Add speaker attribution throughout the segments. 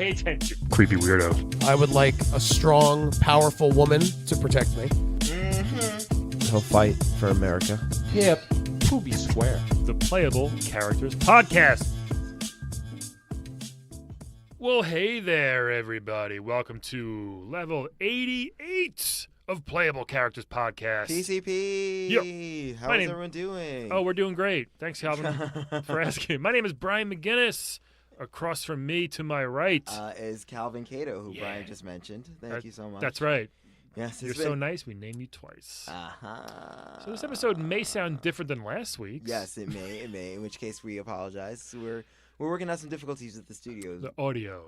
Speaker 1: Pay attention. Creepy weirdo.
Speaker 2: I would like a strong, powerful woman to protect me.
Speaker 3: He'll fight for America.
Speaker 2: Hip. Poopy square.
Speaker 1: The Playable Characters Podcast. Well, hey there, everybody. Welcome to level 88 of Playable Characters Podcast.
Speaker 3: PCP!
Speaker 1: Yep.
Speaker 3: How's everyone doing?
Speaker 1: Oh, we're doing great. Thanks, Calvin, for asking. My name is Brian McGinnis. Across from me to my right
Speaker 3: is Calvin Cato, who Brian just mentioned. Thank you so much.
Speaker 1: That's right.
Speaker 3: Yes,
Speaker 1: You're so nice, we named you twice. So this episode may sound different than last week's.
Speaker 3: Yes, it may. In which case, we apologize. We're working out some difficulties with the studios.
Speaker 1: The audio.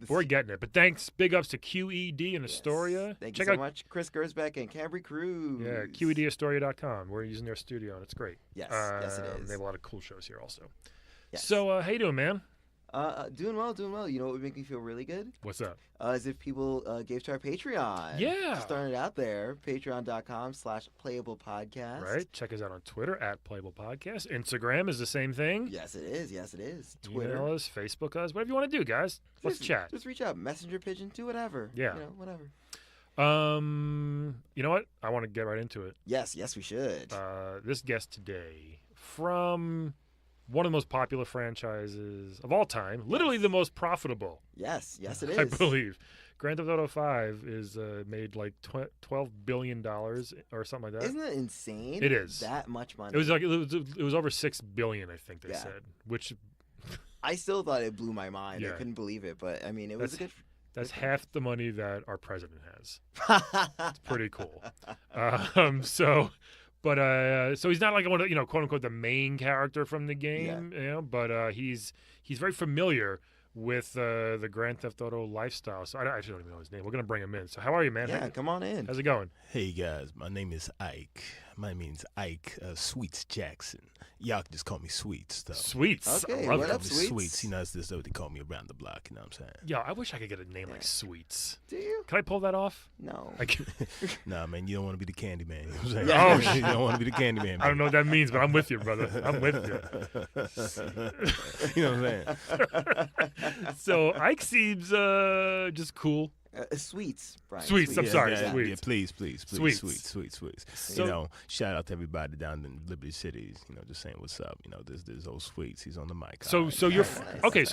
Speaker 1: We're getting it. But thanks. Big ups to QED and Astoria.
Speaker 3: Thank you so much. Chris Gersbeck and Cambry Cruz.
Speaker 1: Yeah, QEDAstoria.com. We're using their studio, and it's great.
Speaker 3: Yes, yes, it is.
Speaker 1: They have a lot of cool shows here also.
Speaker 3: Yes.
Speaker 1: So, how you doing, man?
Speaker 3: Doing well. You know what would make me feel really good?
Speaker 1: What's up?
Speaker 3: Is if people gave to our Patreon.
Speaker 1: Yeah.
Speaker 3: Just starting it out there. Patreon.com/playablepodcast.
Speaker 1: Right. Check us out on Twitter @PlayablePodcast. Instagram is the same thing.
Speaker 3: Yes, it is. Twitter.
Speaker 1: Email us, Facebook us, whatever you want to do, guys. Let's chat.
Speaker 3: Just reach out. Messenger pigeon, do whatever.
Speaker 1: Yeah.
Speaker 3: You know, whatever.
Speaker 1: You know what? I want to get right into it.
Speaker 3: Yes, we should.
Speaker 1: This guest today from one of the most popular franchises of all time, literally the most profitable.
Speaker 3: Yes, it is.
Speaker 1: I believe. Grand Theft Auto 5 is made like $12 billion or something like that.
Speaker 3: Isn't that insane?
Speaker 1: It is.
Speaker 3: That much money.
Speaker 1: It was over $6 billion, I think they said, which
Speaker 3: I still thought it blew my mind.
Speaker 1: Yeah.
Speaker 3: I couldn't believe it, but I mean, it was a good.
Speaker 1: That's half the money that our president has. It's pretty cool. So he's not like one of quote unquote the main character from the game, but he's very familiar with the Grand Theft Auto lifestyle. So I actually don't even know his name. We're gonna bring him in. So how are you, man?
Speaker 3: Yeah, come on in.
Speaker 1: How's it going?
Speaker 4: Hey guys, my name is Ike. My name's Ike Sweets Jackson. Y'all can just call me Sweets though.
Speaker 1: Sweets.
Speaker 3: Okay,
Speaker 1: I love
Speaker 3: what
Speaker 1: it.
Speaker 3: up, Sweets?
Speaker 4: Sweets. You know, that's what they call me around the block. You know what I'm saying?
Speaker 1: Yeah, I wish I could get a name like Sweets.
Speaker 3: Do you?
Speaker 1: Can I pull that off?
Speaker 3: No.
Speaker 4: Nah, man, you don't want to be the candy man. You know what I'm saying?
Speaker 1: Yeah.
Speaker 4: Oh, shit, you don't want to be the candy man.
Speaker 1: I don't know what that means, but I'm with you, brother. I'm with you.
Speaker 4: You know what I'm saying?
Speaker 1: So Ike seems just cool.
Speaker 3: Sweets, Brian.
Speaker 1: Sweets, I'm sorry,
Speaker 4: Yeah,
Speaker 1: Sweets.
Speaker 4: please. Sweets.
Speaker 1: So,
Speaker 4: you know, shout out to everybody down in Liberty City. You know, just saying what's up. You know, there's old Sweets. He's on the mic.
Speaker 1: So you're okay.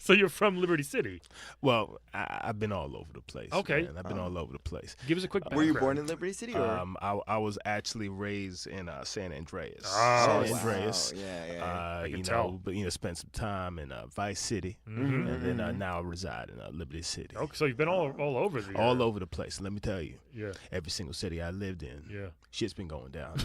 Speaker 1: So you're from Liberty City.
Speaker 4: Well, I've been all over the place.
Speaker 1: Okay.
Speaker 4: Man. I've been all over the place.
Speaker 1: Give us a quick background.
Speaker 3: Were you born in Liberty City? Or?
Speaker 4: I was actually raised in San Andreas.
Speaker 1: Oh,
Speaker 4: San Andreas.
Speaker 3: Wow. Yeah.
Speaker 1: I can
Speaker 4: you
Speaker 1: tell.
Speaker 4: know, but spent some time in Vice City,
Speaker 1: Mm-hmm.
Speaker 4: and then now I reside in Liberty City.
Speaker 1: Okay, so you've been all over the
Speaker 4: All over the place. Let me tell you,
Speaker 1: Yeah.
Speaker 4: every single city I lived in,
Speaker 1: Yeah.
Speaker 4: shit's been going down.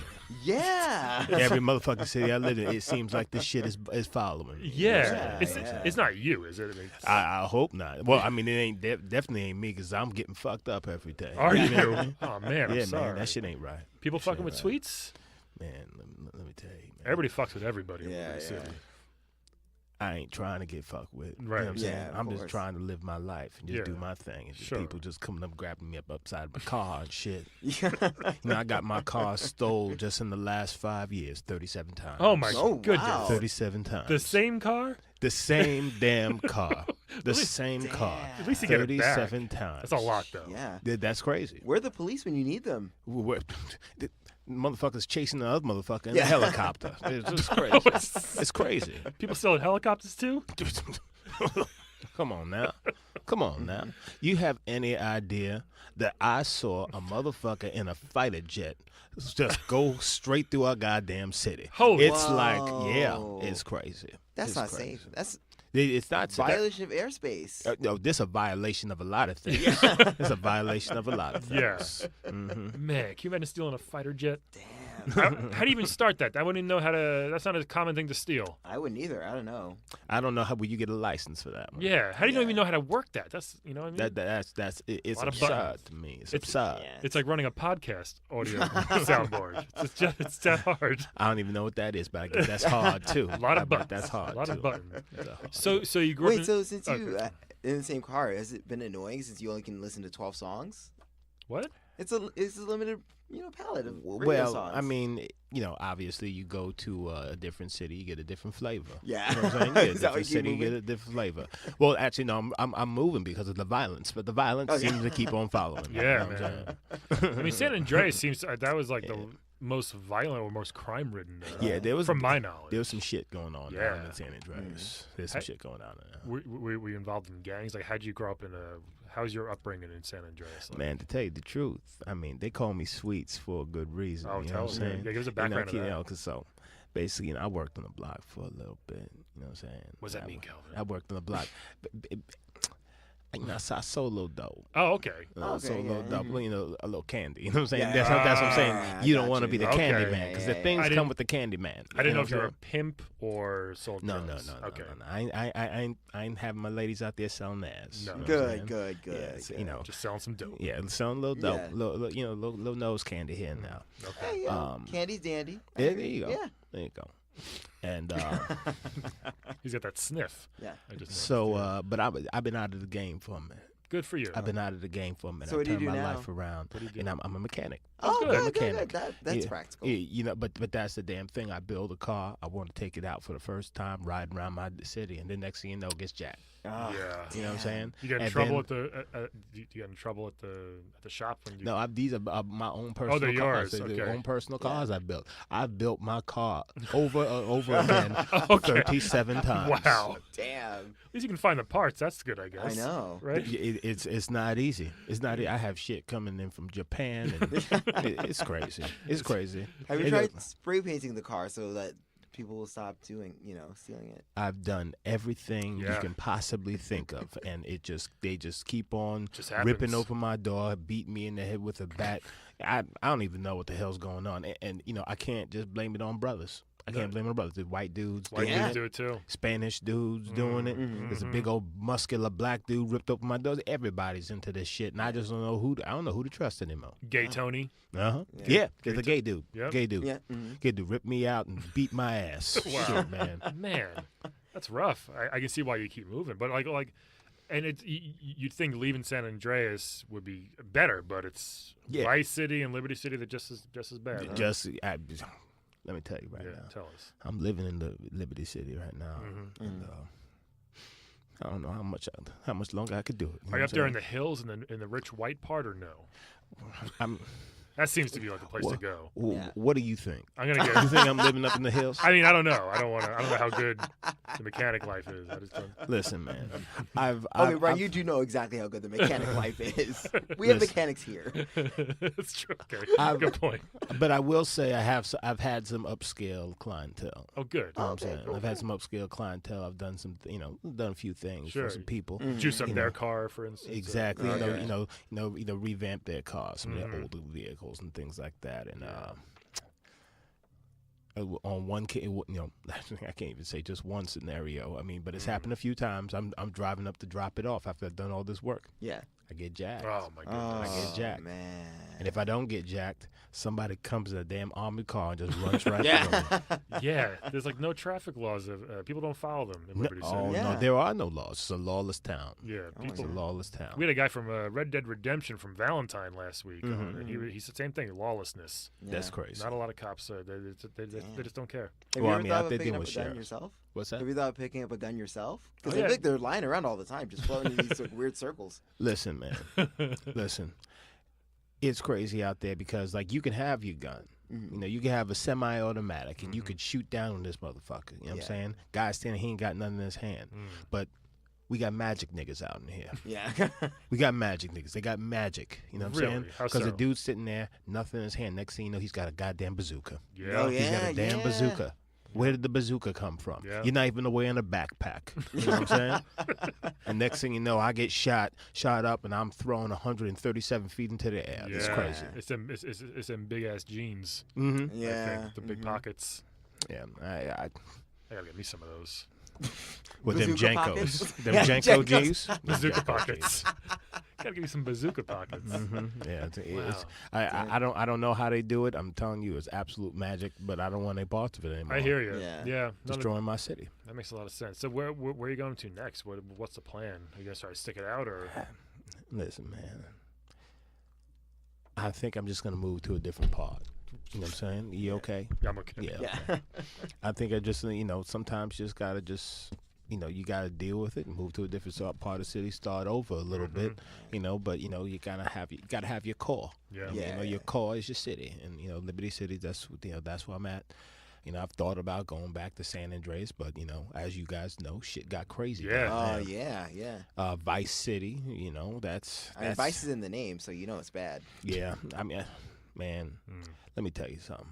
Speaker 3: Yeah.
Speaker 4: Every motherfucking city I lived in, it seems like this shit is following me.
Speaker 1: Yeah.
Speaker 3: Yeah.
Speaker 1: It's not you, is it? I mean,
Speaker 4: I hope not. Well, I mean, it ain't definitely ain't me because I'm getting fucked up every day.
Speaker 1: are you?
Speaker 4: know what I mean?
Speaker 1: Oh man, I'm
Speaker 4: Yeah,
Speaker 1: sorry.
Speaker 4: man, that shit ain't right.
Speaker 1: People
Speaker 4: That shit
Speaker 1: fucking
Speaker 4: ain't
Speaker 1: with
Speaker 4: right.
Speaker 1: sweets.
Speaker 4: Man, let me tell you, man.
Speaker 1: Everybody fucks with everybody. in
Speaker 3: Yeah,
Speaker 1: Liberty
Speaker 3: yeah.
Speaker 1: City.
Speaker 4: I ain't trying to get fucked with. You
Speaker 1: Right.
Speaker 4: know what I'm saying?
Speaker 3: Yeah, of
Speaker 4: I'm just
Speaker 3: course.
Speaker 4: trying to live my life and just
Speaker 1: Yeah.
Speaker 4: do my thing. And
Speaker 1: Sure.
Speaker 4: people just coming up grabbing me up upside my car and shit.
Speaker 3: Yeah.
Speaker 4: You know, I got my car stole just in the last 5 years, 37 times.
Speaker 1: Oh my
Speaker 3: Oh,
Speaker 1: goodness.
Speaker 3: wow.
Speaker 4: 37 times.
Speaker 1: The same car?
Speaker 4: The same damn car. The
Speaker 1: least-
Speaker 4: same car.
Speaker 1: At least you get it back.
Speaker 4: 37 times.
Speaker 1: That's a lot, though.
Speaker 3: Yeah.
Speaker 4: That's crazy.
Speaker 3: Where are the police when you need them?
Speaker 4: The motherfuckers chasing the other motherfucker in
Speaker 3: Yeah.
Speaker 4: a helicopter. It's just crazy. It's crazy.
Speaker 1: People still in helicopters too?
Speaker 4: Come on now. You have any idea that I saw a motherfucker in a fighter jet just go straight through our goddamn city?
Speaker 1: Holy-
Speaker 4: It's like, yeah,
Speaker 3: Whoa.
Speaker 4: it's crazy.
Speaker 3: That's
Speaker 4: It's
Speaker 3: not
Speaker 4: crazy.
Speaker 3: safe. That's
Speaker 4: It's not
Speaker 3: violation of airspace.
Speaker 4: No, this a violation of a lot of things. It's a violation of a lot of things.
Speaker 1: Yeah.
Speaker 4: hmm
Speaker 1: Man, can you imagine stealing a fighter jet?
Speaker 3: Damn.
Speaker 1: How do you even start that? I wouldn't even know how to. That's not a common thing to steal.
Speaker 3: I wouldn't either. I don't know.
Speaker 4: I don't know how will you get a license for that one.
Speaker 1: Yeah. How do you
Speaker 3: Yeah.
Speaker 1: even know how to work that? That's you know what I mean.
Speaker 4: It's
Speaker 1: Lot of
Speaker 4: absurd
Speaker 1: buttons.
Speaker 4: to me. It's
Speaker 1: It's-
Speaker 4: absurd.
Speaker 3: Yeah.
Speaker 1: It's like running a podcast audio soundboard. It's that hard.
Speaker 4: I don't even know what that is, but I guess that's hard too.
Speaker 1: A lot of
Speaker 4: I bet
Speaker 1: buttons.
Speaker 4: That's hard
Speaker 1: A lot
Speaker 4: too.
Speaker 1: of buttons.
Speaker 4: That's a hard-
Speaker 1: So you grew up.
Speaker 3: Wait,
Speaker 1: in,
Speaker 3: so since
Speaker 1: oh,
Speaker 3: you in the same car, has it been annoying since you only can listen to 12 songs?
Speaker 1: what?
Speaker 3: It's a limited palette of radio
Speaker 4: Well,
Speaker 3: songs.
Speaker 4: I mean, obviously you go to a different city, you get a different flavor.
Speaker 3: Yeah.
Speaker 4: You know what I'm saying? You get a
Speaker 3: Is that why you
Speaker 4: different
Speaker 3: keep
Speaker 4: city, you get
Speaker 3: moving?
Speaker 4: a different flavor. Well, actually, no, I'm moving because of the violence, but the violence
Speaker 3: Okay.
Speaker 4: seems to keep on following. me,
Speaker 1: Yeah,
Speaker 4: you know what I'm
Speaker 1: man.
Speaker 4: saying?
Speaker 1: I mean, San Andreas seems that was like the most violent or most crime-ridden.
Speaker 4: Yeah, there was
Speaker 1: from my knowledge.
Speaker 4: There was some shit going on
Speaker 1: Yeah.
Speaker 4: down in San Andreas. There's some shit going on there.
Speaker 1: Were you involved in gangs? Like, how'd you grow up how's your upbringing in San Andreas? Like?
Speaker 4: Man, to tell you the truth, I mean, they call me Sweets for a good reason.
Speaker 1: Oh,
Speaker 4: you know
Speaker 1: tell
Speaker 4: what I'm
Speaker 1: us.
Speaker 4: saying?
Speaker 1: Yeah, give us a background of that.
Speaker 4: 'Cause so basically, I worked on the block for a little bit. You know what I'm saying?
Speaker 1: What does that mean, Calvin?
Speaker 4: I worked on the block. I sold a little dope.
Speaker 1: Oh, okay.
Speaker 3: Okay,
Speaker 4: So a little
Speaker 3: yeah,
Speaker 4: dope, a little candy. You know what I'm saying?
Speaker 3: Yeah.
Speaker 4: That's what I'm saying.
Speaker 3: Ah,
Speaker 4: You
Speaker 3: I
Speaker 4: don't
Speaker 3: got
Speaker 4: want to
Speaker 3: you.
Speaker 4: be the
Speaker 1: Okay.
Speaker 4: candy man because
Speaker 3: Yeah,
Speaker 4: the
Speaker 3: yeah,
Speaker 4: things
Speaker 1: I
Speaker 4: come
Speaker 1: didn't-
Speaker 4: with the candy man.
Speaker 1: I didn't know if you
Speaker 4: what
Speaker 1: were
Speaker 4: I'm
Speaker 1: a pimp or sold
Speaker 4: saying? No,
Speaker 1: drugs.
Speaker 4: no.
Speaker 1: Okay.
Speaker 4: I ain't having my ladies out there selling ass.
Speaker 1: No.
Speaker 4: You know what I'm
Speaker 3: Good,
Speaker 4: saying?
Speaker 3: good,
Speaker 4: Yeah,
Speaker 3: good.
Speaker 4: so,
Speaker 3: good.
Speaker 1: Just selling some dope.
Speaker 4: Yeah, selling a little dope,
Speaker 3: Yeah.
Speaker 4: little nose candy here and now.
Speaker 1: Okay.
Speaker 3: Hey, candy's dandy.
Speaker 4: There you go.
Speaker 3: Yeah.
Speaker 4: There you go. And
Speaker 1: He's got that sniff.
Speaker 3: Yeah.
Speaker 1: I just
Speaker 4: so,
Speaker 1: noticed,
Speaker 4: but I've been out of the game for a minute.
Speaker 1: good for you.
Speaker 4: I've been out of the game for a minute.
Speaker 3: So what
Speaker 4: I
Speaker 3: do you
Speaker 4: turned
Speaker 3: do
Speaker 4: my
Speaker 3: now?
Speaker 4: life around,
Speaker 1: What do you do?
Speaker 4: and I'm a mechanic.
Speaker 3: Oh,
Speaker 1: good.
Speaker 3: good,
Speaker 4: Mechanic.
Speaker 3: good. That's
Speaker 4: Yeah.
Speaker 3: practical.
Speaker 4: Yeah, but that's the damn thing. I build a car. I want to take it out for the first time, riding around my city, and then next thing you know, it gets jacked.
Speaker 3: Oh,
Speaker 1: Yeah.
Speaker 4: You know what I'm saying?
Speaker 1: You get in
Speaker 4: And
Speaker 1: trouble
Speaker 4: then-
Speaker 1: at the you get in trouble at the shop when you
Speaker 4: No, these are my own personal
Speaker 1: they're
Speaker 4: cars.
Speaker 1: yours,
Speaker 4: They're
Speaker 1: okay.
Speaker 4: own personal cars I built. I built my car over again
Speaker 1: Okay.
Speaker 4: 37 times.
Speaker 1: Wow.
Speaker 3: Damn.
Speaker 1: At least you can find the parts. That's good, I guess.
Speaker 3: I know.
Speaker 1: Right?
Speaker 4: It's not easy. It's not. I have shit coming in from Japan, and it's crazy. It's crazy.
Speaker 3: Have you
Speaker 4: It-
Speaker 3: tried spray painting the car so that people will stop stealing it?
Speaker 4: I've done everything you
Speaker 1: Yeah.
Speaker 4: can possibly think of, and they just keep on
Speaker 1: Just
Speaker 4: ripping
Speaker 1: happens.
Speaker 4: open my door, beating me in the head with a bat. I don't even know what the hell's going on, and I can't just blame it on brothers. I can't blame it on brothers. The white dudes,
Speaker 1: White
Speaker 4: doing
Speaker 3: Yeah.
Speaker 1: dudes do it too.
Speaker 4: Spanish dudes doing it.
Speaker 3: Mhm.
Speaker 4: There's a big old muscular black dude ripped open my doors. Everybody's into this shit, and I just don't know who. I don't know who to trust anymore.
Speaker 1: Gay Tony.
Speaker 4: Yeah,
Speaker 3: Yeah.
Speaker 4: there's a gay dude.
Speaker 1: Yep.
Speaker 4: Gay dude.
Speaker 3: Yeah. Mhm.
Speaker 4: Gay dude ripped me out and beat my ass.
Speaker 1: Wow.
Speaker 4: Shit, man.
Speaker 1: Man, that's rough. I can see why you keep moving, but and you'd think leaving San Andreas would be better, but it's
Speaker 4: Yeah.
Speaker 1: Vice City and Liberty City that just as bad. Huh?
Speaker 4: Let me tell you right
Speaker 1: yeah,
Speaker 4: now.
Speaker 1: tell us.
Speaker 4: I'm living in the Liberty City right now,
Speaker 1: Mhm.
Speaker 4: and I don't know how much longer I could do it.
Speaker 1: Are you up there in the hills in the rich white part or no?
Speaker 4: I'm,
Speaker 1: That seems to be like the place to
Speaker 4: What?
Speaker 1: go.
Speaker 3: Yeah.
Speaker 4: What do you think?
Speaker 1: I'm gonna
Speaker 4: You
Speaker 1: get.
Speaker 4: think I'm living up in the hills?
Speaker 1: I mean, I don't know. I don't know how good the mechanic life is. I just don't.
Speaker 4: Listen, man.
Speaker 3: Okay, Brian, you do know exactly how good the mechanic life is. We have
Speaker 4: Listen.
Speaker 3: mechanics here.
Speaker 1: That's true. Okay,
Speaker 4: I've-
Speaker 1: good point.
Speaker 4: But I will say I've had some upscale clientele.
Speaker 1: Oh, good.
Speaker 4: You know what I'm
Speaker 3: Okay,
Speaker 4: saying?
Speaker 3: cool.
Speaker 4: I've had some upscale clientele. I've done some, done a few things
Speaker 1: Sure.
Speaker 4: for some people.
Speaker 1: Juice up
Speaker 4: you
Speaker 1: their
Speaker 4: know,
Speaker 1: car, for instance.
Speaker 4: Exactly.
Speaker 3: Okay.
Speaker 4: Revamp their cars, some of
Speaker 1: Mhm.
Speaker 4: their older vehicles and things like that. And on one case, I can't even say just one scenario. I mean, but it's happened a few times. I'm driving up to drop it off after I've done all this work.
Speaker 3: Yeah.
Speaker 4: I get jacked.
Speaker 1: Oh my goodness.
Speaker 3: Oh,
Speaker 4: get jacked.
Speaker 3: man.
Speaker 4: And if I don't get jacked, somebody comes in a damn armored car and just runs right through
Speaker 3: Yeah.
Speaker 4: me.
Speaker 1: Yeah, there's like no traffic laws. People don't follow them in
Speaker 4: No,
Speaker 1: Liberty City.
Speaker 4: oh,
Speaker 3: Yeah.
Speaker 4: no, there are no laws. It's a lawless town.
Speaker 1: Yeah,
Speaker 3: my
Speaker 4: It's a
Speaker 1: people.
Speaker 4: lawless town.
Speaker 1: We had a guy from Red Dead Redemption from Valentine last week.
Speaker 4: Mhm.
Speaker 1: And he said the same thing: lawlessness.
Speaker 4: That's
Speaker 3: Yeah.
Speaker 4: crazy.
Speaker 1: Not a lot of cops. They just don't care.
Speaker 3: Have
Speaker 4: Well,
Speaker 3: you
Speaker 4: I
Speaker 3: ever
Speaker 4: mean,
Speaker 3: thought
Speaker 4: out
Speaker 3: of
Speaker 4: there
Speaker 3: picking
Speaker 4: dealing
Speaker 3: up a
Speaker 4: with
Speaker 3: gun
Speaker 4: sheriffs.
Speaker 3: yourself?
Speaker 4: What's that?
Speaker 3: Have you thought of picking up a gun yourself? Because
Speaker 1: Oh,
Speaker 3: I
Speaker 1: yeah.
Speaker 3: think they're lying around all the time, just floating in these like, weird circles.
Speaker 4: Listen, man. Listen. It's crazy out there because, like, you can have your gun.
Speaker 3: Mhm.
Speaker 4: You can have a semi-automatic and you could shoot down on this motherfucker. You know what I'm
Speaker 3: Yeah.
Speaker 4: saying? Guy standing, he ain't got nothing in his hand. But we got magic niggas out in here.
Speaker 3: Yeah.
Speaker 4: We got magic niggas. They got magic. You know what I'm
Speaker 1: Really?
Speaker 4: saying?
Speaker 1: How
Speaker 4: Because
Speaker 1: so?
Speaker 4: the dude's sitting there, nothing in his hand. Next thing you know, he's got a goddamn bazooka.
Speaker 1: Yeah.
Speaker 3: Oh,
Speaker 4: He's got
Speaker 3: yeah.
Speaker 4: a damn bazooka. Where did the bazooka come from?
Speaker 1: Yeah.
Speaker 4: You're not even wearing a backpack. You know what I'm saying? And next thing you know, I get shot up, and I'm thrown 137 feet into the air. It's
Speaker 1: Yeah.
Speaker 4: crazy.
Speaker 1: It's them big ass jeans.
Speaker 4: Mm-hmm.
Speaker 1: I
Speaker 3: Yeah.
Speaker 1: think, the big
Speaker 3: Mhm.
Speaker 1: pockets.
Speaker 4: Yeah,
Speaker 1: I gotta get me some of those.
Speaker 4: with them
Speaker 3: Bazooka
Speaker 4: Jankos,
Speaker 3: pockets?
Speaker 4: them
Speaker 3: Yeah,
Speaker 4: Janko
Speaker 3: Jankos.
Speaker 4: G's,
Speaker 1: Bazooka pockets. Gotta give me some bazooka pockets.
Speaker 4: Yeah, it's,
Speaker 1: Wow.
Speaker 4: I don't know how they do it. I'm telling you, it's absolute magic. But I don't want any parts of it anymore.
Speaker 1: I hear you.
Speaker 3: Yeah.
Speaker 1: Yeah.
Speaker 4: Destroying my city.
Speaker 1: That makes a lot of sense. So where are you going to next? What's the plan? Are you gonna try to stick it out or?
Speaker 4: Listen, man. I think I'm just gonna move to a different part. You know what I'm saying? You okay?
Speaker 1: Yeah, I'm okay.
Speaker 4: Yeah.
Speaker 3: Yeah.
Speaker 4: I think I just, sometimes you just gotta you gotta deal with it and move to a different part of the city, start over a little bit, but you gotta have your core.
Speaker 1: Yeah.
Speaker 3: Yeah.
Speaker 4: Your core is your city, and Liberty City. That's where I'm at. I've thought about going back to San Andreas, but as you guys know, shit got crazy.
Speaker 1: Yeah.
Speaker 3: Oh yeah.
Speaker 4: Vice City. That's
Speaker 3: I mean, Vice is in the name, so you know it's bad.
Speaker 4: yeah. I mean, man, let me tell you something.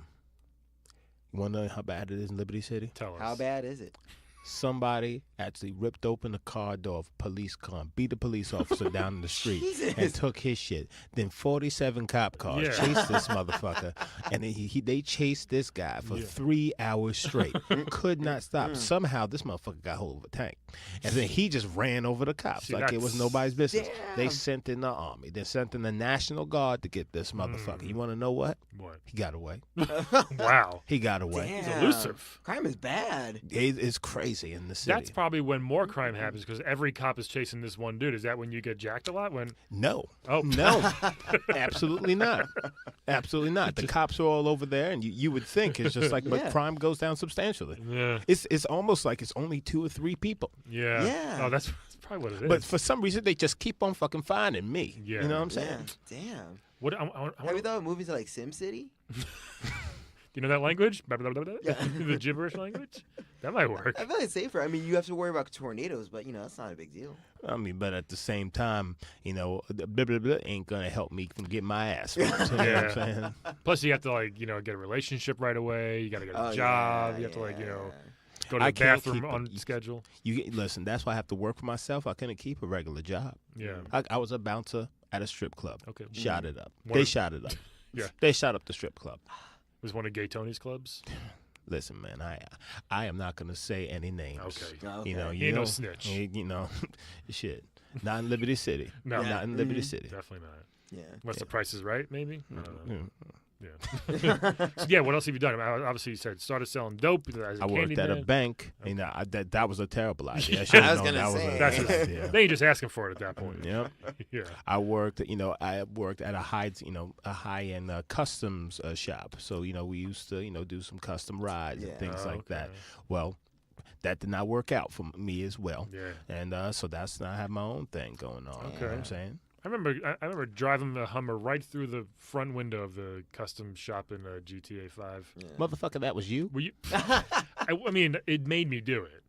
Speaker 4: You want to know how bad it is in Liberty City?
Speaker 1: Tell us.
Speaker 3: How bad is it?
Speaker 4: Somebody actually ripped open the car door of a police car and beat a police officer down in the street
Speaker 3: Jesus.
Speaker 4: and took his shit. Then 47 cop cars
Speaker 1: Yeah.
Speaker 4: chased this motherfucker, and they chased this guy for 3 hours straight. Could not stop. Somehow this motherfucker got hold of a tank, and then he just ran over the cops
Speaker 1: See,
Speaker 4: like it was nobody's business.
Speaker 3: Damn.
Speaker 4: They sent in the army. They sent in the National Guard to get this motherfucker. You want to know what?
Speaker 1: What?
Speaker 4: He got away.
Speaker 1: Wow.
Speaker 4: He got away.
Speaker 3: Damn.
Speaker 1: He's elusive.
Speaker 3: Crime is bad.
Speaker 4: It's crazy in the city.
Speaker 1: That's probably when more crime happens because every cop is chasing this one dude. Is that when you get jacked a lot? When
Speaker 4: No.
Speaker 1: Oh.
Speaker 4: No. Absolutely not. Absolutely not. The cops are all over there, and you would think it's just like, but
Speaker 3: Yeah.
Speaker 4: crime goes down substantially.
Speaker 1: Yeah.
Speaker 4: It's almost like it's only 2 or 3 people.
Speaker 1: Yeah.
Speaker 3: Yeah.
Speaker 1: Oh, that's probably what it is.
Speaker 4: But for some reason, they just keep on fucking finding me.
Speaker 1: Yeah.
Speaker 4: You know what I'm
Speaker 3: Yeah.
Speaker 4: saying?
Speaker 3: Damn.
Speaker 1: what?
Speaker 3: Have you thought of moving to like Sim City?
Speaker 1: You know that language? The gibberish language? That might work.
Speaker 3: I feel like it's safer. I mean, you have to worry about tornadoes, but that's not a big deal.
Speaker 4: I mean, but at the same time, the blah, blah, blah ain't going to help me from getting my ass whooped. You know what I'm saying?
Speaker 1: Plus, you have to get a relationship right away. You got to get a
Speaker 3: Oh,
Speaker 1: job.
Speaker 3: yeah,
Speaker 1: You have to
Speaker 3: yeah.
Speaker 1: go to
Speaker 4: I
Speaker 1: the
Speaker 4: can't
Speaker 1: bathroom
Speaker 4: keep it.
Speaker 1: on schedule.
Speaker 4: Listen, that's why I have to work for myself. I couldn't keep a regular job.
Speaker 1: Yeah.
Speaker 4: I was a bouncer at a strip club.
Speaker 1: Okay.
Speaker 4: Shot it up.
Speaker 1: One
Speaker 4: They
Speaker 1: of-
Speaker 4: shot it up.
Speaker 1: Yeah.
Speaker 4: They shot up the strip club.
Speaker 1: It was one of Gay Tony's clubs.
Speaker 4: Listen, man, I am not gonna say any names.
Speaker 1: Okay.
Speaker 3: Okay.
Speaker 4: You
Speaker 1: He ain't no snitch.
Speaker 4: Shit. Not in Liberty City.
Speaker 1: No.
Speaker 4: Not in Liberty City.
Speaker 1: Definitely not.
Speaker 3: Yeah.
Speaker 1: Unless the price is right, maybe? I don't know.
Speaker 4: Mm.
Speaker 1: Yeah. So, yeah, what else have you done? Obviously, you said started selling dope as a
Speaker 4: I worked at a
Speaker 1: Candyman.
Speaker 4: bank. That was a terrible idea. I,
Speaker 3: I
Speaker 4: should've
Speaker 3: was
Speaker 4: known
Speaker 3: gonna
Speaker 4: that
Speaker 3: say.
Speaker 4: was a
Speaker 1: That's
Speaker 4: bad
Speaker 1: it.
Speaker 4: idea.
Speaker 1: Then you're just asking for it at that point.
Speaker 4: Yep.
Speaker 1: Yeah.
Speaker 4: I worked at a high-end customs shop. So we used to do some custom rides and
Speaker 3: Yeah.
Speaker 4: things
Speaker 1: Oh,
Speaker 4: like that.
Speaker 1: okay.
Speaker 4: Well, that did not work out for me as well.
Speaker 1: Yeah.
Speaker 4: And so that's I have my own thing going on. You know what
Speaker 1: Okay.
Speaker 4: I'm saying?
Speaker 1: I remember driving the Hummer right through the front window of the custom shop in GTA 5.
Speaker 4: Motherfucker, that was you?
Speaker 1: Were you? I mean, it made me do it.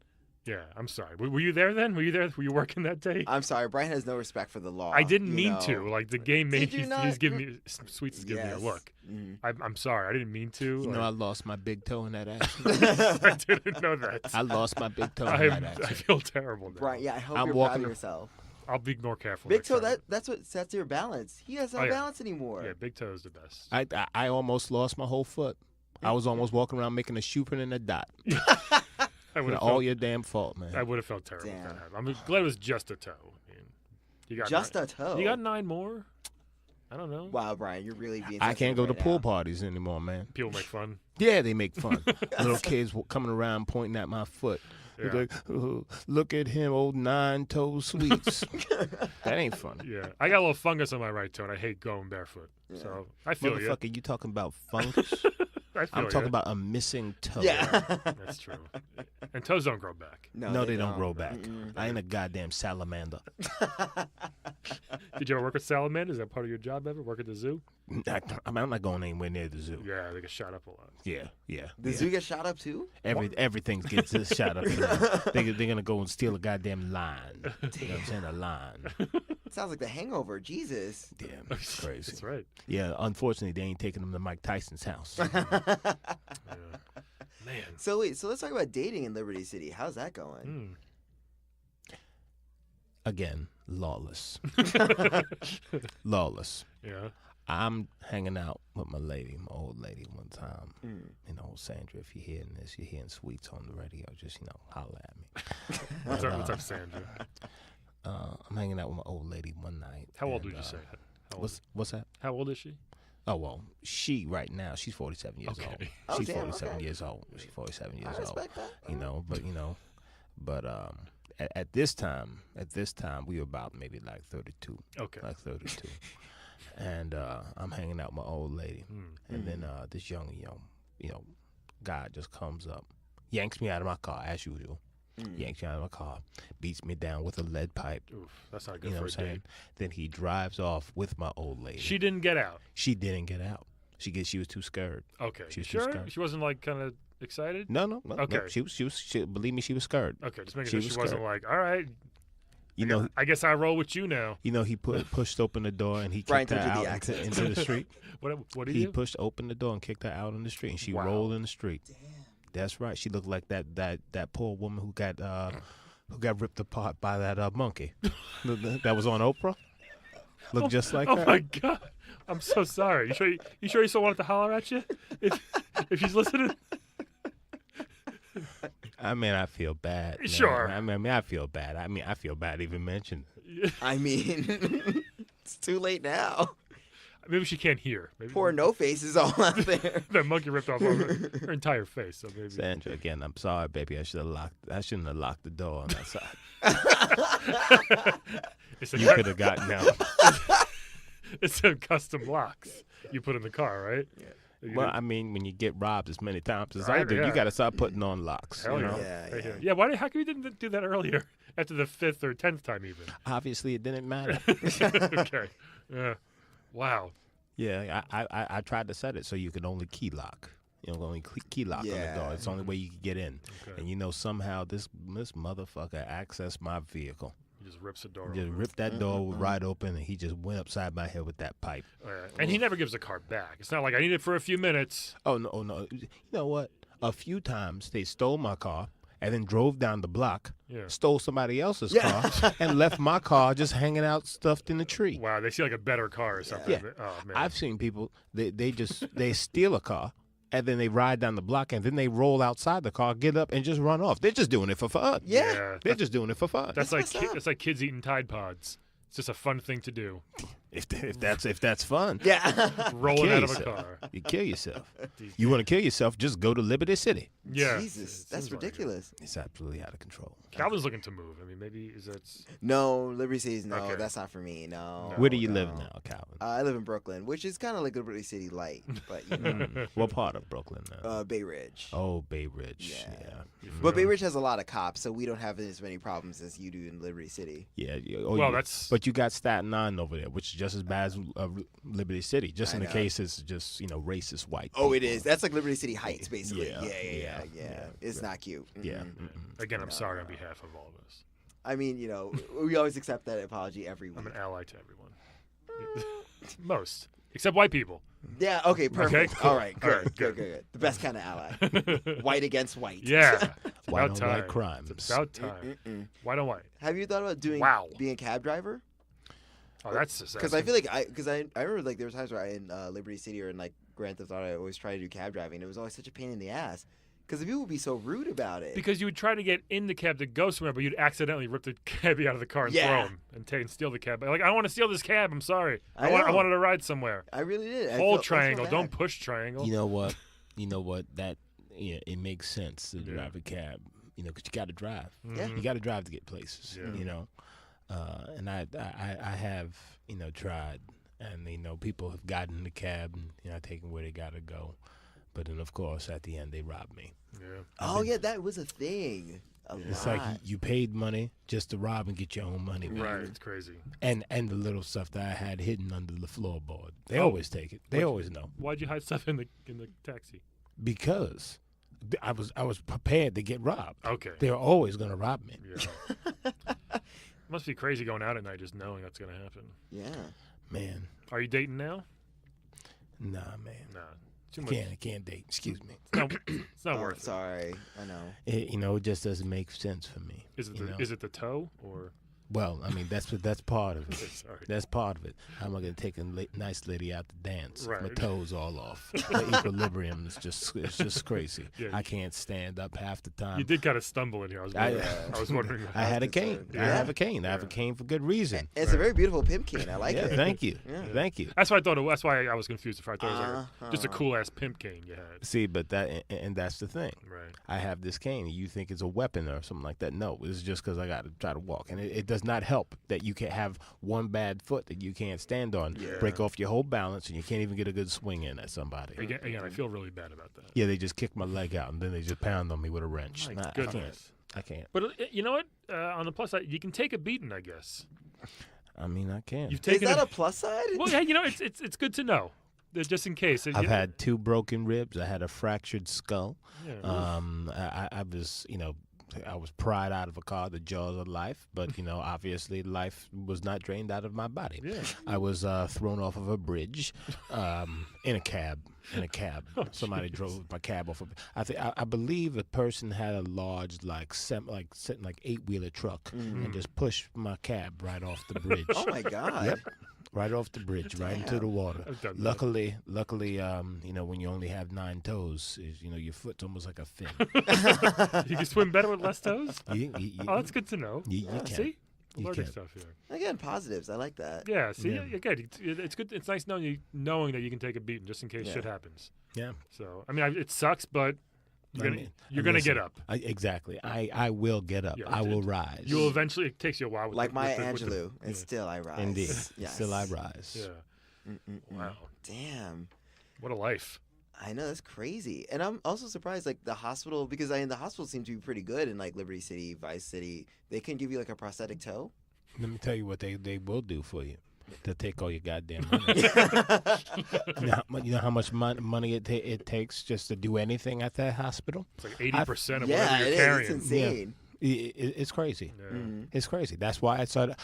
Speaker 1: Yeah, I'm sorry. Were you there then? Were you there? Were you working that day?
Speaker 3: I'm sorry. Brian has no respect for the law.
Speaker 1: I didn't
Speaker 3: you
Speaker 1: mean
Speaker 3: know.
Speaker 1: to. Like the game made
Speaker 3: Did you
Speaker 1: he's
Speaker 3: not?
Speaker 1: giving me Sweets is giving me a
Speaker 3: Yes.
Speaker 1: look.
Speaker 3: Mhm.
Speaker 1: I'm sorry. I didn't mean to.
Speaker 4: You
Speaker 1: like,
Speaker 4: know I lost my big toe in that accident.
Speaker 1: I didn't know that.
Speaker 4: I lost my big toe in
Speaker 1: I
Speaker 4: that accident.
Speaker 1: feel terrible now.
Speaker 3: Brian, yeah, I hope
Speaker 4: I'm
Speaker 3: you're proud
Speaker 4: walking-
Speaker 3: of yourself.
Speaker 1: I'll be more careful.
Speaker 3: Big
Speaker 1: next
Speaker 3: toe,
Speaker 1: time.
Speaker 3: that's what sets your balance. He has no
Speaker 1: Oh, yeah.
Speaker 3: balance anymore.
Speaker 1: Yeah, big toe is the best.
Speaker 4: I almost lost my whole foot. I was almost walking around making a shoe print and a dot.
Speaker 1: I would have
Speaker 4: All
Speaker 1: felt,
Speaker 4: your damn fault, man.
Speaker 1: I would have felt terrible. If that
Speaker 3: Damn.
Speaker 1: happened. I'm glad it was just a toe. I mean, you got
Speaker 3: Just
Speaker 1: nine,
Speaker 3: a toe.
Speaker 1: You got 9 more. I don't know.
Speaker 3: Wow, Brian, you're really being.
Speaker 4: I can't go to
Speaker 3: sensitive
Speaker 4: pool
Speaker 3: right now.
Speaker 4: parties anymore, man.
Speaker 1: People make fun.
Speaker 4: Yeah, they make fun. Little kids coming around pointing at my foot. They're
Speaker 1: Yeah.
Speaker 4: like, "Oh, look at him, old 9-toe sweets. That ain't funny.
Speaker 1: Yeah, I got a little fungus on my right toe, and I hate going barefoot. So I feel you.
Speaker 4: Motherfucker, you talking about fungus?
Speaker 1: I feel
Speaker 4: I'm talking
Speaker 1: ya.
Speaker 4: about a missing toe.
Speaker 3: Yeah.
Speaker 1: That's true. And toes don't grow back.
Speaker 4: No, they don't grow back.
Speaker 3: Mm-mm.
Speaker 4: I ain't a goddamn salamander.
Speaker 1: Did you ever work with salamanders? Is that part of your job ever? Work at the zoo?
Speaker 4: I'm not going anywhere near the zoo.
Speaker 1: Yeah, they get shot up a lot.
Speaker 4: Yeah.
Speaker 3: The zoo gets shot up too?
Speaker 4: Everything gets shot up. They're gonna go and steal a goddamn line. You know what I'm saying? A line.
Speaker 3: It sounds like The Hangover. Jesus.
Speaker 4: Damn, it's crazy.
Speaker 1: That's right.
Speaker 4: Yeah, unfortunately, they ain't taking them to Mike Tyson's house.
Speaker 1: Yeah. Man.
Speaker 3: So wait, so let's talk about dating in Liberty City. How's that going?
Speaker 1: Mm.
Speaker 4: Again, lawless. Lawless.
Speaker 1: Yeah.
Speaker 4: I'm hanging out with my old lady one time.
Speaker 3: Mm.
Speaker 4: Sandra, if you're hearing this, you're hearing Sweets on the radio, just, holler at me.
Speaker 1: What's up, Sandra?
Speaker 4: I'm hanging out with my old lady one night.
Speaker 1: How old
Speaker 4: and,
Speaker 1: would you say? How old,
Speaker 4: What's that?
Speaker 1: how old is she?
Speaker 4: Oh, well, she right now, she's 47 years
Speaker 1: Okay.
Speaker 4: old.
Speaker 3: Oh,
Speaker 4: She's
Speaker 3: damn,
Speaker 4: 47
Speaker 3: okay.
Speaker 4: years old. She's 47 years
Speaker 3: I
Speaker 4: old.
Speaker 3: respect that.
Speaker 4: But at this time, we were about maybe like 32.
Speaker 1: Okay.
Speaker 4: Like 32. and I'm hanging out with my old lady, and then this young guy just comes up, yanks me out of my car as usual. Yanks me out of my car, beats me down with a lead pipe.
Speaker 1: Oof, that's not good
Speaker 4: You know
Speaker 1: for
Speaker 4: what
Speaker 1: a
Speaker 4: I'm saying?
Speaker 1: date.
Speaker 4: Then he drives off with my old lady.
Speaker 1: She didn't get out.
Speaker 4: She didn't get out. She was too scared.
Speaker 1: Okay.
Speaker 4: She was too
Speaker 1: sure?
Speaker 4: scared.
Speaker 1: She wasn't like kind of excited?
Speaker 4: No.
Speaker 1: Okay.
Speaker 4: She believe me, she was scared.
Speaker 1: Okay, just making
Speaker 4: She
Speaker 1: sure she
Speaker 4: was
Speaker 1: wasn't like, all right,
Speaker 4: You know,
Speaker 1: I guess I roll with you now.
Speaker 4: he pushed open the door and he
Speaker 3: Brian
Speaker 4: kicked her
Speaker 3: told you the
Speaker 4: out
Speaker 3: accent.
Speaker 4: into the street.
Speaker 1: What did
Speaker 4: He
Speaker 1: you?
Speaker 4: pushed open the door and kicked her out on the street, and she
Speaker 1: Wow.
Speaker 4: rolled in the street. That's right. She looked like that poor woman who got ripped apart by that monkey that was on Oprah. Looked just like
Speaker 1: Oh
Speaker 4: her.
Speaker 1: my God! I'm so sorry. You sure you still wanted to holler at you? If she's listening.
Speaker 4: I mean, I feel bad. man.
Speaker 1: Sure.
Speaker 4: I mean, I feel bad. I feel bad even mentioning it.
Speaker 3: I mean, it's too late now.
Speaker 1: Maybe she can't hear. Maybe
Speaker 3: Poor No Face is all out there.
Speaker 1: that monkey ripped off her entire face. So maybe.
Speaker 4: Sandra, again, I'm sorry, baby. I shouldn't have locked the door on that side.
Speaker 1: It's a,
Speaker 4: You could have gotten out.
Speaker 1: it's a custom locks you put in the car, right?
Speaker 3: Yeah.
Speaker 1: You
Speaker 4: Well,
Speaker 1: did-
Speaker 4: I mean, when you get robbed as many times as I
Speaker 1: Right,
Speaker 4: do,
Speaker 1: yeah.
Speaker 4: you got to start putting on locks.
Speaker 1: Hell
Speaker 4: You
Speaker 1: yeah.
Speaker 4: know?
Speaker 3: Yeah,
Speaker 1: Yeah. Why? How come you didn't do that earlier? After the 5th or 10th time, even.
Speaker 4: Obviously, it didn't matter.
Speaker 1: Okay. Yeah. Wow.
Speaker 4: Yeah, I tried to set it so you could only key lock. Only key lock on the door.
Speaker 3: Yeah.
Speaker 4: It's the only way you can get in.
Speaker 1: Okay.
Speaker 4: And somehow this motherfucker accessed my vehicle.
Speaker 1: He just rips the door
Speaker 4: Just
Speaker 1: open.
Speaker 4: ripped that door wide open, and he just went upside my head with that pipe.
Speaker 1: All right. And he never gives the car back. It's not like I need it for a few minutes.
Speaker 4: Oh no! You know what? A few times they stole my car and then drove down the block,
Speaker 1: Yeah.
Speaker 4: stole somebody else's
Speaker 3: Yeah.
Speaker 4: car, and left my car just hanging out stuffed in the tree.
Speaker 1: Wow. They see like a better car or something.
Speaker 4: Yeah.
Speaker 1: Oh man.
Speaker 4: I've seen people they steal a car and then they ride down the block and then they roll outside the car, get up and just run off. They're just doing it for fun.
Speaker 3: Yeah.
Speaker 4: They're just doing it for fun.
Speaker 1: That's like
Speaker 3: messed up.
Speaker 1: that's like kids eating Tide Pods. It's just a fun thing to do.
Speaker 4: If that's fun,
Speaker 3: Yeah.
Speaker 1: Rolling
Speaker 4: kill
Speaker 1: out of a
Speaker 4: yourself.
Speaker 1: car.
Speaker 4: You kill yourself. You want to kill yourself? Just go to Liberty City.
Speaker 1: Yeah.
Speaker 3: Jesus,
Speaker 1: It
Speaker 3: that's
Speaker 1: seems like it.
Speaker 3: ridiculous.
Speaker 4: It's absolutely out of control.
Speaker 1: Calvin's looking to move. I mean, maybe is that?
Speaker 3: No, Liberty City's no.
Speaker 1: Okay.
Speaker 3: That's not for me. No.
Speaker 4: Where do you
Speaker 3: no.
Speaker 4: live now, Calvin?
Speaker 3: I live in Brooklyn, which is kind of like Liberty City light, but you know,
Speaker 4: What part of Brooklyn now?
Speaker 3: Bay Ridge.
Speaker 4: Oh, Bay Ridge.
Speaker 3: Yeah.
Speaker 4: Yeah.
Speaker 3: But Bay Ridge has a lot of cops, so we don't have as many problems as you do in Liberty City.
Speaker 4: Yeah.
Speaker 1: Well, that's-
Speaker 4: But you got Staten Island over there, which is just as bad as Liberty City. Just
Speaker 3: I
Speaker 4: in the
Speaker 3: know.
Speaker 4: case it's just racist white.
Speaker 3: Oh, it
Speaker 4: people.
Speaker 3: is. That's like Liberty City Heights, basically.
Speaker 4: Yeah,
Speaker 3: Yeah.
Speaker 4: yeah.
Speaker 3: It's not cute.
Speaker 4: Yeah.
Speaker 3: Mm-mm.
Speaker 1: Again, I'm sorry on behalf of all of us.
Speaker 3: I mean, we always accept that apology every week.
Speaker 1: I'm an ally to everyone. Most, except white people.
Speaker 3: Yeah. Okay. Perfect.
Speaker 1: Okay, cool.
Speaker 3: All right. Good.
Speaker 1: All right,
Speaker 3: good.
Speaker 1: good.
Speaker 3: Good. The best kind of ally. White against white.
Speaker 1: Yeah. It's
Speaker 4: White
Speaker 1: about
Speaker 4: on
Speaker 1: time.
Speaker 4: white crimes.
Speaker 1: It's about time.
Speaker 3: Mm-mm.
Speaker 1: White on white.
Speaker 3: Have you thought about being a cab driver?
Speaker 1: Oh, that's
Speaker 3: Because I feel like I remember like there were times where I in Liberty City or in like Grand Theft Auto I always tried to do cab driving. It was always such a pain in the ass because the people would be so rude about it.
Speaker 1: because you would try to get in the cab to go somewhere, but you'd accidentally rip the cabbie out of the car and
Speaker 3: Yeah.
Speaker 1: throw him and take and steal the cab. Like I don't want to steal this cab. I'm sorry.
Speaker 3: I
Speaker 1: I
Speaker 3: know.
Speaker 1: wanted to ride somewhere.
Speaker 3: I really did. I
Speaker 1: Hold
Speaker 3: felt
Speaker 1: triangle.
Speaker 3: bad.
Speaker 1: Don't push triangle.
Speaker 4: You know what? That it makes sense to drive a cab. Because you got to drive.
Speaker 3: Yeah.
Speaker 4: You got to drive to get places.
Speaker 1: Yeah.
Speaker 4: And I have tried, and people have gotten in the cab and taken where they got to go, but then of course at the end they robbed me.
Speaker 1: Yeah.
Speaker 3: Oh yeah, that was a thing.
Speaker 4: It's
Speaker 3: lot.
Speaker 4: like you paid money just to rob and get your own money back.
Speaker 1: Right. It's crazy.
Speaker 4: And the little stuff that I had hidden under the floorboard. They
Speaker 1: Oh.
Speaker 4: always take it. They
Speaker 1: What'd
Speaker 4: always know
Speaker 1: Why'd you hide stuff in the taxi?
Speaker 4: because I was prepared to get robbed.
Speaker 1: Okay.
Speaker 4: They were always going to rob me.
Speaker 1: Yeah. Must be crazy going out at night just knowing that's gonna happen.
Speaker 3: Yeah.
Speaker 4: Man,
Speaker 1: Are you dating now?
Speaker 4: nah, man.
Speaker 1: Nah. Too much.
Speaker 4: I can't date. Excuse me.
Speaker 1: It's not
Speaker 3: Oh,
Speaker 1: worth it.
Speaker 3: sorry. I know.
Speaker 4: It just doesn't make sense for me.
Speaker 1: Is it
Speaker 4: you
Speaker 1: the
Speaker 4: know?
Speaker 1: is it the toe or?
Speaker 4: Well, I mean that's part of it.
Speaker 1: Sorry.
Speaker 4: That's part of it. How am I going to take a nice lady out to dance? My
Speaker 1: Right.
Speaker 4: toes all off. The equilibrium is just crazy.
Speaker 1: Yeah.
Speaker 4: I can't stand up half the time.
Speaker 1: You did kind of stumble in here. I was wondering.
Speaker 4: I had a cane.
Speaker 3: concerned.
Speaker 4: I
Speaker 3: Yeah.
Speaker 4: have a cane. I have a cane for good reason.
Speaker 3: It's a very beautiful pimp cane. I like
Speaker 4: Yeah,
Speaker 3: it.
Speaker 4: thank you.
Speaker 3: Yeah.
Speaker 4: Thank you.
Speaker 1: That's why I thought. That's why I was confused. If I thought it was like just a
Speaker 3: Uh-huh.
Speaker 1: cool ass pimp cane you had.
Speaker 4: See, but that's the thing.
Speaker 1: Right.
Speaker 4: I have this cane. You think it's a weapon or something like that? No, it's just because I got to try to walk, and it does not help that you can have one bad foot that you can't stand on, break off your whole balance, and you can't even get a good swing in at somebody.
Speaker 1: Again, I feel really bad about that.
Speaker 4: Yeah, they just kick my leg out, and then they just pound on me with a wrench.
Speaker 1: My
Speaker 4: Nah,
Speaker 1: goodness.
Speaker 4: I can't.
Speaker 1: But you know what? On the plus side, you can take a beating, I guess.
Speaker 4: I mean, I can.
Speaker 1: You've
Speaker 3: Is
Speaker 1: taken
Speaker 3: that a plus side?
Speaker 1: Well, yeah, you know, it's good to know, just in case.
Speaker 4: I've had 2 broken ribs. I had a fractured skull.
Speaker 1: Yeah.
Speaker 4: I was, I was pried out of a car, the jaws of life, but obviously life was not drained out of my body.
Speaker 1: Yeah.
Speaker 4: I was thrown off of a bridge in a cab. Somebody drove my cab off. I believe a person had a large 8-wheeler truck and just pushed my cab right off the bridge.
Speaker 3: Oh my God.
Speaker 4: Yep. Right off the bridge, right into the water.
Speaker 1: I've done that.
Speaker 4: Luckily, when you only have 9 toes, your foot's almost like a fin.
Speaker 1: You can swim better with less toes?
Speaker 4: Oh,
Speaker 1: That's good to know.
Speaker 4: You can.
Speaker 1: See?
Speaker 4: You
Speaker 1: Learning
Speaker 4: can.
Speaker 1: stuff here.
Speaker 3: Again, positives. I like that.
Speaker 1: Yeah, see?
Speaker 4: Yeah.
Speaker 1: Again, it's good. It's nice knowing that you can take a beating just in case shit happens.
Speaker 4: Yeah.
Speaker 1: So, I mean, it sucks, but you're going to
Speaker 4: listen,
Speaker 1: get up.
Speaker 4: Exactly. I will get up.
Speaker 1: Yeah,
Speaker 4: I will rise.
Speaker 1: You will eventually. It takes you a while. With
Speaker 3: Like
Speaker 1: the,
Speaker 3: Maya
Speaker 1: with the-
Speaker 3: Angelou, and still I rise.
Speaker 4: Indeed.
Speaker 3: Yes.
Speaker 4: Still I rise.
Speaker 1: Yeah.
Speaker 3: Mm-mm-mm.
Speaker 1: Wow.
Speaker 3: Damn.
Speaker 1: What a life.
Speaker 3: I know, that's crazy. And I'm also surprised, like, the hospital, because the hospital seems to be pretty good in, like, Liberty City, Vice City. They can give you, like, a prosthetic toe.
Speaker 4: Let me tell you what they will do for you. They'll take all your goddamn money. you know how much money it takes just to do anything at that hospital?
Speaker 1: It's like 80% of
Speaker 3: Yeah,
Speaker 1: whatever
Speaker 3: it
Speaker 1: you're
Speaker 3: is.
Speaker 1: carrying.
Speaker 3: It's insane.
Speaker 4: It's crazy.
Speaker 1: Yeah.
Speaker 4: It's crazy. That's why I started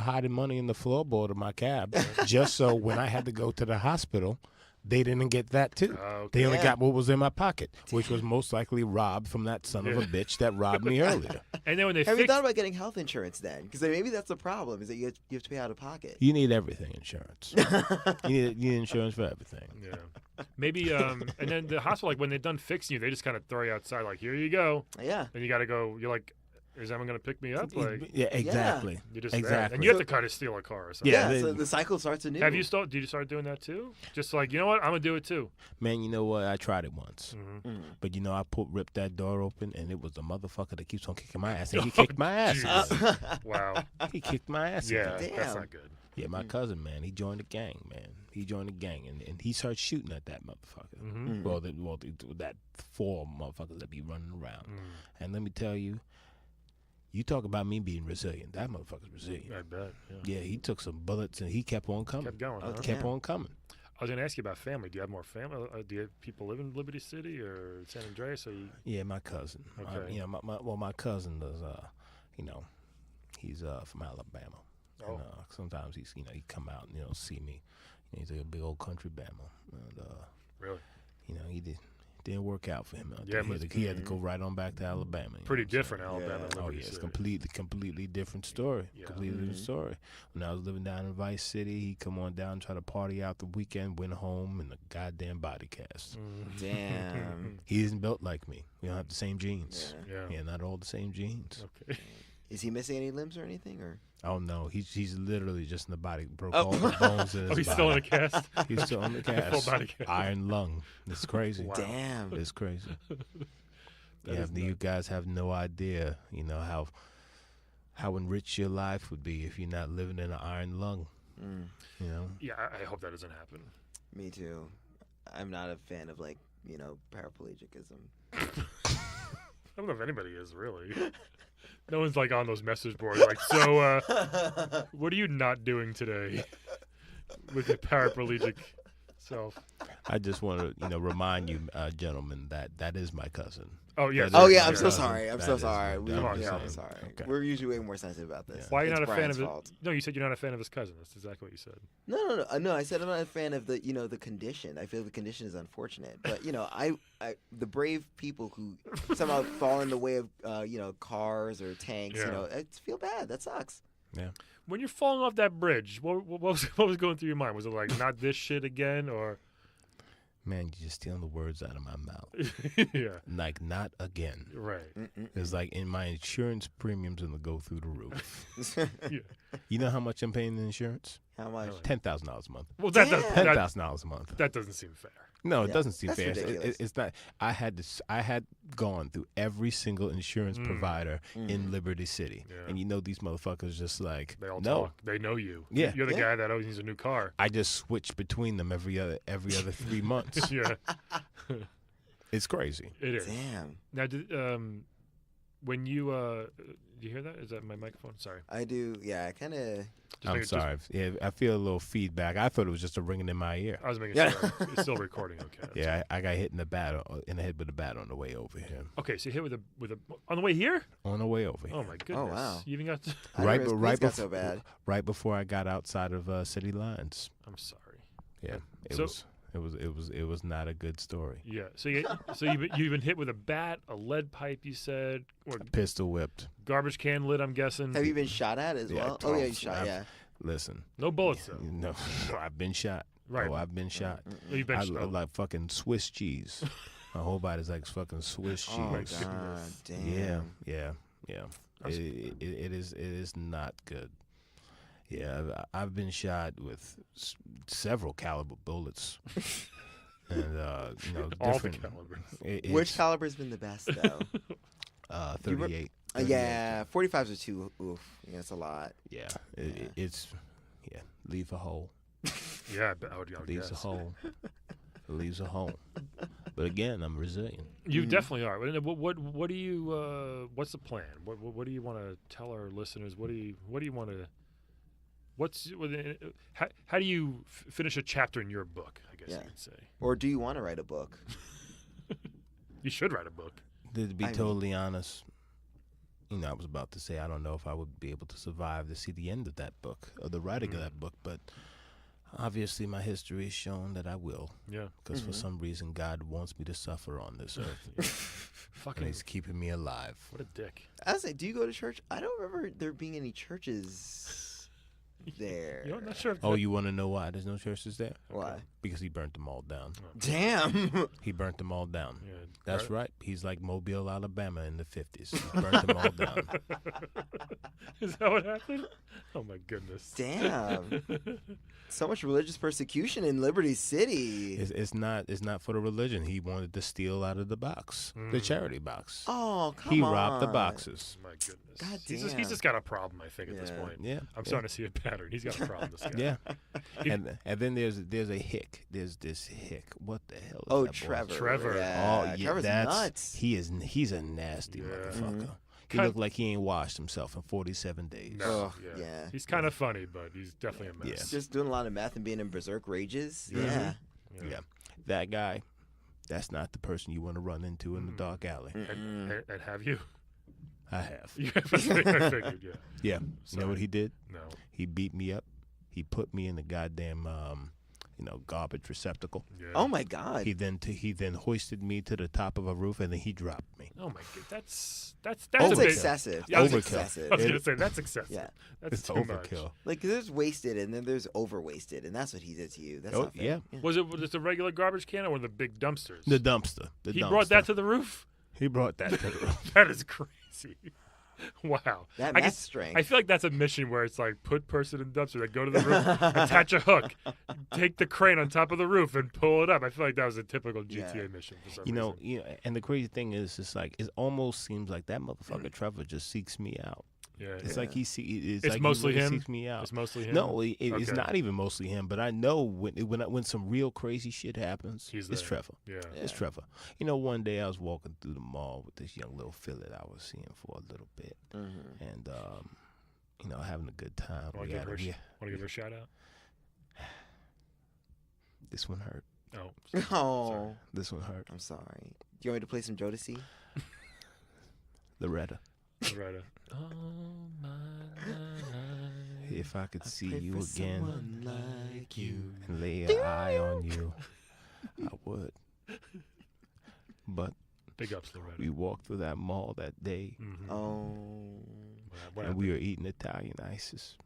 Speaker 4: hiding money in the floorboard of my cab, just so when I had to go to the hospital, they didn't get that too.
Speaker 1: Okay.
Speaker 4: They only
Speaker 3: Yeah.
Speaker 4: got what was in my pocket, which was most likely robbed from that son of a bitch that robbed me earlier.
Speaker 1: And then when they
Speaker 3: Have you
Speaker 1: fix
Speaker 3: thought about getting health insurance then? Because maybe that's the problem, is that you have to pay out of pocket.
Speaker 4: You need everything insurance. you need insurance for everything.
Speaker 1: Yeah. Maybe, and then the hospital, like, when they're done fixing you, they just kind of throw you outside, like, here you go.
Speaker 3: Yeah.
Speaker 1: And you got to go, you're like, is anyone going to pick me up? Like,
Speaker 4: Yeah, exactly.
Speaker 1: you're just there.
Speaker 4: Exactly.
Speaker 1: And you have to kind of steal a car or something.
Speaker 4: Yeah,
Speaker 3: So the cycle starts anew.
Speaker 1: Did you start doing that too? Just like, you know what? I'm going to do it too.
Speaker 4: Man, you know what? I tried it once.
Speaker 1: Mm-hmm.
Speaker 4: But I ripped that door open, and it was the motherfucker that keeps on kicking my ass. And he kicked my ass.
Speaker 1: Jesus. Wow.
Speaker 4: He kicked my ass.
Speaker 1: Yeah,
Speaker 4: again.
Speaker 1: that's
Speaker 3: Damn.
Speaker 1: not good.
Speaker 4: Yeah, my cousin, man, he joined the gang, man. He joined the gang, and he started shooting at that motherfucker.
Speaker 1: Mm-hmm.
Speaker 4: That 4 motherfuckers that be running around.
Speaker 1: Mm.
Speaker 4: And let me tell you, you talk about me being resilient. That motherfucker's resilient.
Speaker 1: I bet. Yeah.
Speaker 4: Yeah, he took some bullets, and he kept on coming.
Speaker 1: Kept going. Huh?
Speaker 4: Kept on coming.
Speaker 1: I was going to ask you about family. Do you have more family? Do you have people live in Liberty City or San Andreas? Or you...
Speaker 4: Yeah, my cousin.
Speaker 1: Okay.
Speaker 4: My cousin does. He's from Alabama.
Speaker 1: Oh.
Speaker 4: And, sometimes he come out and see me. He's like a big old country Bama. And
Speaker 1: Really?
Speaker 4: he didn't work out for him out
Speaker 1: Yeah,
Speaker 4: there. He had to go right on back to Alabama.
Speaker 1: Pretty
Speaker 4: know what I'm
Speaker 1: different,
Speaker 4: saying?
Speaker 1: Alabama. and
Speaker 4: Oh
Speaker 1: Liberty
Speaker 4: yeah, it's
Speaker 1: City.
Speaker 4: completely different story.
Speaker 1: Yeah.
Speaker 4: Completely different story. When I was living down in Vice City, he come on down, try to party out the weekend, went home in a goddamn body cast.
Speaker 1: Mm.
Speaker 3: Damn.
Speaker 4: He isn't built like me. We don't have the same genes.
Speaker 3: Yeah.
Speaker 1: Yeah.
Speaker 4: Yeah, not all the same genes.
Speaker 1: Okay.
Speaker 3: Is he missing any limbs or anything? Or
Speaker 4: Oh no, he's literally just in the body. Broke
Speaker 3: Oh.
Speaker 4: all the bones in his
Speaker 1: Oh, he's
Speaker 4: body.
Speaker 1: still in a cast?
Speaker 4: He's still in the
Speaker 1: Full
Speaker 4: cast.
Speaker 1: body cast.
Speaker 4: Iron lung. It's crazy.
Speaker 1: Wow.
Speaker 3: damn.
Speaker 4: It's crazy.
Speaker 1: That is
Speaker 4: You guys have no idea, how enriched your life would be if you're not living in an iron lung.
Speaker 3: Mm,
Speaker 4: You know.
Speaker 1: Yeah, I hope that doesn't happen.
Speaker 3: me too. I'm not a fan of paraplegicism.
Speaker 1: I don't know if anybody is, really. No one's, like, on those message boards, like, so, what are you not doing today with your paraplegic self?
Speaker 4: I just want to, remind you, gentlemen, that is my cousin.
Speaker 1: Oh, yes.
Speaker 4: That
Speaker 3: Oh
Speaker 4: is
Speaker 3: yeah,
Speaker 4: my
Speaker 3: I'm so
Speaker 4: cousin.
Speaker 3: sorry. I'm
Speaker 4: That
Speaker 3: so
Speaker 4: is
Speaker 3: sorry.
Speaker 4: my-
Speaker 3: We,
Speaker 1: Come on,
Speaker 3: yeah,
Speaker 1: son.
Speaker 3: I'm sorry.
Speaker 4: Okay.
Speaker 3: We're usually way more sensitive about this.
Speaker 4: Yeah.
Speaker 1: Why are you
Speaker 3: It's
Speaker 1: not a fan
Speaker 3: Brian's
Speaker 1: of it?
Speaker 3: fault.
Speaker 1: No, you said you're not a fan of his cousin. That's exactly what you said.
Speaker 3: No. I said I'm not a fan of the condition. I feel the condition is unfortunate, but I the brave people who somehow fall in the way of cars or tanks.
Speaker 1: Yeah.
Speaker 3: I feel bad. That sucks.
Speaker 1: When you're falling off that bridge, what was going through your mind? Was it like, not this shit again, or?
Speaker 4: Man, you're just stealing the words out of my mouth.
Speaker 1: Yeah.
Speaker 4: Like, not again.
Speaker 1: Right.
Speaker 4: It's like in my insurance premiums going to go through the roof.
Speaker 1: Yeah.
Speaker 4: You know how much I'm paying in insurance?
Speaker 3: How much?
Speaker 1: Really?
Speaker 4: $10,000 a month.
Speaker 1: Well, that
Speaker 3: Damn.
Speaker 1: does,
Speaker 4: $10,000 a month.
Speaker 1: that doesn't seem fair.
Speaker 4: No, it
Speaker 3: Yeah,
Speaker 4: doesn't seem
Speaker 3: that's
Speaker 4: fair.
Speaker 3: ridiculous.
Speaker 4: It's not. I had gone through every single insurance provider in Liberty City,
Speaker 1: Yeah.
Speaker 4: and you know these motherfuckers just like
Speaker 1: They all
Speaker 4: no.
Speaker 1: talk. They know you.
Speaker 4: Yeah.
Speaker 1: You're the
Speaker 3: Yeah.
Speaker 1: guy that always needs a new car.
Speaker 4: I just switch between them every other 3 months.
Speaker 1: Yeah,
Speaker 4: It's crazy.
Speaker 1: it is.
Speaker 3: Damn.
Speaker 1: Now, when you do you hear that? Is that my microphone? Sorry.
Speaker 3: I do. Yeah, I kind of.
Speaker 4: I'm sorry. Yeah, I feel a little feedback. I thought it was just a ringing in my ear.
Speaker 1: I was making
Speaker 3: Yeah.
Speaker 1: sure it's still recording. Okay. that's
Speaker 4: Yeah, I got hit in the head with a bat on the way over here.
Speaker 1: Okay, so you hit with a on the way here.
Speaker 4: On the way over here.
Speaker 1: Oh my goodness!
Speaker 3: wow.
Speaker 1: You even got. To,
Speaker 4: Right,
Speaker 3: Right,
Speaker 4: right,
Speaker 3: got so bad.
Speaker 4: right before I got outside of city lines.
Speaker 1: I'm sorry.
Speaker 4: Yeah,
Speaker 1: So-
Speaker 4: it was not a good story.
Speaker 1: Yeah. So you've been hit with a bat, a lead pipe. You said, or
Speaker 4: Pistol whipped.
Speaker 1: garbage can lid. I'm guessing.
Speaker 3: Have you been shot at as
Speaker 4: Yeah,
Speaker 3: well? Oh yeah, you
Speaker 4: I've-
Speaker 3: shot. Yeah.
Speaker 4: Listen,
Speaker 1: No bullets though.
Speaker 4: no, I've been shot.
Speaker 1: Right.
Speaker 4: Oh, I've been shot.
Speaker 1: You've been
Speaker 4: I
Speaker 1: shot.
Speaker 4: look like fucking Swiss cheese. My whole body's like fucking Swiss cheese.
Speaker 3: Oh
Speaker 1: goodness.
Speaker 3: god, damn.
Speaker 4: Yeah. It is not good. Yeah, I've been shot with several caliber bullets, and
Speaker 1: All the
Speaker 4: different.
Speaker 1: calibers.
Speaker 3: Which caliber's been the best though?
Speaker 4: 38.
Speaker 3: Yeah, 45s are too. Oof. Yeah, it's a lot.
Speaker 4: Yeah,
Speaker 3: Yeah.
Speaker 4: it's leave a hole,
Speaker 1: Yeah, I would
Speaker 4: leaves a
Speaker 1: guess.
Speaker 4: hole, leaves a hole. But again, I'm resilient.
Speaker 1: You definitely are. What do you? What's the plan? What do you want to tell our listeners? What do you want to? How do you finish a chapter in your book? I guess
Speaker 3: Yeah.
Speaker 1: you could say.
Speaker 3: Or do you want to write a book?
Speaker 1: You should write a book.
Speaker 4: To be
Speaker 3: I mean-
Speaker 4: totally honest, I was about to say I don't know if I would be able to survive to see the end of that book or the writing of that book, but obviously my history has shown that I will,
Speaker 1: Yeah.
Speaker 4: because for some reason God wants me to suffer on this earth, and
Speaker 1: Fucking.
Speaker 4: He's keeping me alive.
Speaker 1: What a dick.
Speaker 3: I was like, do you go to church? I don't remember there being any churches there.
Speaker 1: You know, I'm not sure. If
Speaker 4: Oh, you want to know why there's no churches there?
Speaker 3: Why?
Speaker 4: Because he burnt them all down.
Speaker 3: Damn.
Speaker 4: He burnt them all down.
Speaker 1: Yeah.
Speaker 4: That's right. He's like Mobile, Alabama in the 50s. He burnt them all down.
Speaker 1: Is that what happened? Oh my goodness.
Speaker 3: Damn. So much religious persecution in Liberty City.
Speaker 4: It's not for the religion. He wanted to steal out of the box, the charity box.
Speaker 3: Oh, come
Speaker 4: He
Speaker 3: on.
Speaker 4: robbed the boxes.
Speaker 1: My goodness.
Speaker 3: God
Speaker 1: He's
Speaker 3: damn.
Speaker 1: just got a problem, I think, at this
Speaker 3: Yeah.
Speaker 1: point.
Speaker 4: Yeah.
Speaker 1: I'm starting to see a pattern. He's got a problem, this guy.
Speaker 4: Yeah.
Speaker 1: He-
Speaker 4: and then there's a hick. There's this hick. What the hell is
Speaker 3: Oh,
Speaker 4: that boy?
Speaker 3: Trevor.
Speaker 1: Trevor.
Speaker 3: Yeah.
Speaker 4: Oh, yeah,
Speaker 3: Trevor's
Speaker 4: that's
Speaker 3: nuts.
Speaker 4: he's a nasty
Speaker 1: Yeah.
Speaker 4: motherfucker. He
Speaker 1: Kind-
Speaker 4: looked like he ain't washed himself in 47 days.
Speaker 1: No,
Speaker 3: Ugh, yeah.
Speaker 1: He's kind of funny, but he's definitely a mess.
Speaker 3: Just doing a lot of meth and being in berserk rages.
Speaker 1: Yeah.
Speaker 3: Yeah.
Speaker 4: Yeah. That guy, that's not the person you want to run into in the dark alley.
Speaker 1: And have you?
Speaker 4: I have.
Speaker 1: Yeah, I figured, yeah.
Speaker 4: Yeah. You
Speaker 1: Sorry.
Speaker 4: know what he did?
Speaker 1: No.
Speaker 4: He beat me up. He put me in the goddamn garbage receptacle.
Speaker 1: Yeah.
Speaker 3: Oh my God.
Speaker 4: He then hoisted me to the top of a roof, and then he dropped me.
Speaker 1: Oh my god, that's
Speaker 3: That's
Speaker 1: a bit
Speaker 3: excessive.
Speaker 1: Yeah, I was
Speaker 3: That's
Speaker 4: Overkill.
Speaker 3: excessive.
Speaker 1: I was gonna say that's excessive.
Speaker 3: Yeah.
Speaker 1: That's
Speaker 4: It's
Speaker 1: too
Speaker 4: overkill.
Speaker 1: much.
Speaker 3: Like there's wasted and then there's over wasted, and that's what he did to you. That's
Speaker 4: Oh,
Speaker 3: not fair.
Speaker 4: yeah.
Speaker 1: Was it just a regular garbage can or one of the big dumpsters?
Speaker 4: The dumpster.
Speaker 1: He brought that to the roof.
Speaker 4: He brought that to the roof.
Speaker 1: That is crazy. Wow.
Speaker 3: That
Speaker 1: I
Speaker 3: math
Speaker 1: guess-
Speaker 3: strength.
Speaker 1: I feel like that's a mission where it's like put person in dumpster, like go to the roof, attach a hook, take the crane on top of the roof, and pull it up. I feel like that was a typical GTA
Speaker 3: Yeah.
Speaker 1: mission for some
Speaker 4: You know,
Speaker 1: reason.
Speaker 4: and the crazy thing is, it's like it almost seems like that motherfucker Trevor just seeks me out.
Speaker 1: Yeah,
Speaker 4: It's
Speaker 1: yeah.
Speaker 4: like it's
Speaker 1: It's
Speaker 4: like
Speaker 1: mostly
Speaker 4: he really
Speaker 1: him?
Speaker 4: seeks me out.
Speaker 1: It's mostly him.
Speaker 4: No, it's
Speaker 1: Okay.
Speaker 4: not even mostly him. But I know when some real crazy shit happens,
Speaker 1: He's
Speaker 4: it's
Speaker 1: there.
Speaker 4: Trevor.
Speaker 1: Yeah.
Speaker 4: It's
Speaker 3: Yeah.
Speaker 4: Trevor. You know, one day I was walking through the mall with this young little filly that I was seeing for a little bit, and having a good time.
Speaker 1: Want to give her a shout out?
Speaker 4: This one hurt.
Speaker 1: Oh,
Speaker 3: Oh,
Speaker 4: This one hurt.
Speaker 3: I'm sorry. Do you want me to play some Jodeci?
Speaker 4: Loretta,
Speaker 1: right. Oh my life.
Speaker 4: if I could see
Speaker 3: Pray
Speaker 4: you
Speaker 3: for
Speaker 4: again
Speaker 3: someone like you.
Speaker 4: and lay an eye on you, I would. But
Speaker 1: Big ups, Loretta.
Speaker 4: we walked through that mall that day,
Speaker 1: Mhm.
Speaker 3: Oh.
Speaker 1: What
Speaker 4: and we were eating Italian ices.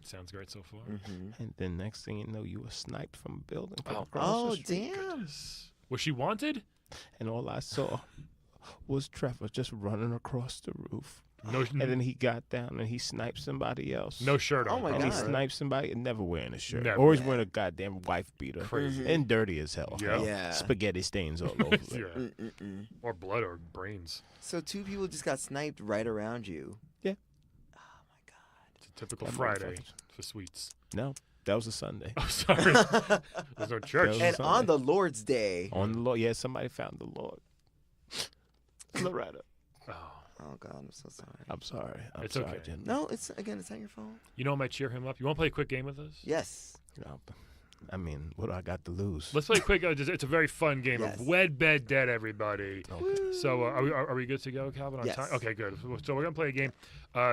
Speaker 1: Sounds great so far.
Speaker 3: Mm-hmm.
Speaker 4: And then next thing you know, you were sniped from a building from
Speaker 1: Oh,
Speaker 4: across
Speaker 3: Oh,
Speaker 4: the street.
Speaker 3: damn.
Speaker 1: Was she wanted?
Speaker 4: And all I saw was Trevor just running across the roof.
Speaker 1: No,
Speaker 4: And then he got down and he sniped somebody else.
Speaker 1: no shirt on.
Speaker 3: Oh my
Speaker 4: And
Speaker 1: probably,
Speaker 4: he
Speaker 3: God.
Speaker 1: right?
Speaker 4: sniped somebody and never wearing a shirt.
Speaker 1: Never.
Speaker 4: Always wearing a goddamn wife beater.
Speaker 1: Crazy.
Speaker 4: And dirty as hell.
Speaker 1: Yeah.
Speaker 3: Yeah.
Speaker 4: Spaghetti stains all over it.
Speaker 1: Yeah.
Speaker 3: Mm-mm-mm.
Speaker 1: Or blood or brains.
Speaker 3: So 2 people just got sniped right around you.
Speaker 4: Yeah.
Speaker 3: Oh my God.
Speaker 1: It's a typical
Speaker 4: That
Speaker 1: Friday
Speaker 4: motherfuckers.
Speaker 1: for sweets.
Speaker 4: No, that was a Sunday.
Speaker 1: Oh, sorry. There's no church.
Speaker 4: was-
Speaker 3: And
Speaker 4: Sunday.
Speaker 3: on the Lord's Day.
Speaker 4: On the Lord. Yeah, somebody found the Lord. Loretta.
Speaker 1: Oh.
Speaker 3: Oh God, I'm so sorry.
Speaker 4: I'm sorry. I'm
Speaker 1: It's
Speaker 4: sorry,
Speaker 1: okay.
Speaker 4: Jen.
Speaker 3: No, it's on your phone.
Speaker 1: You know what might cheer him up? You want to play a quick game with us?
Speaker 3: Yes.
Speaker 4: No, I mean, what do I got to lose?
Speaker 1: Let's play a quick. It's a very fun game
Speaker 3: Yes.
Speaker 1: of Wed, Bed, Dead, everybody.
Speaker 4: Okay.
Speaker 1: So are we good to go, Calvin? On
Speaker 3: Yes.
Speaker 1: time? Okay, good. So we're gonna play a game.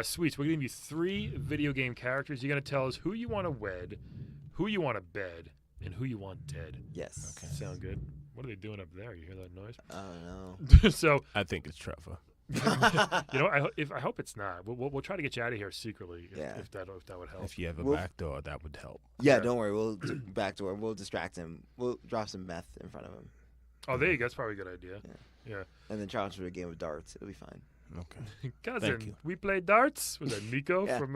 Speaker 1: Sweets. We're gonna give you 3 video game characters. You're gonna tell us who you want to wed, who you want to bed, and who you want dead.
Speaker 3: Yes.
Speaker 4: Okay.
Speaker 1: Sound good? What are they doing up there? You hear that noise?
Speaker 3: I don't know.
Speaker 1: So
Speaker 4: I think it's Trevor.
Speaker 1: you know, I hope it's not. We'll try to get you out of here secretly if,
Speaker 3: Yeah.
Speaker 1: if that would help.
Speaker 4: If you have a
Speaker 3: Well-
Speaker 4: back door, that would help.
Speaker 3: Yeah,
Speaker 1: Yeah.
Speaker 3: don't worry. We'll backdoor. We'll distract him. We'll drop some meth in front of him,
Speaker 1: Oh, there you go. That's probably a good idea. Yeah.
Speaker 3: and then challenge for a game of darts. It'll be fine.
Speaker 4: Okay.
Speaker 1: Cousin,
Speaker 4: you.
Speaker 1: we play darts. Was that Nico
Speaker 3: Yeah.
Speaker 1: from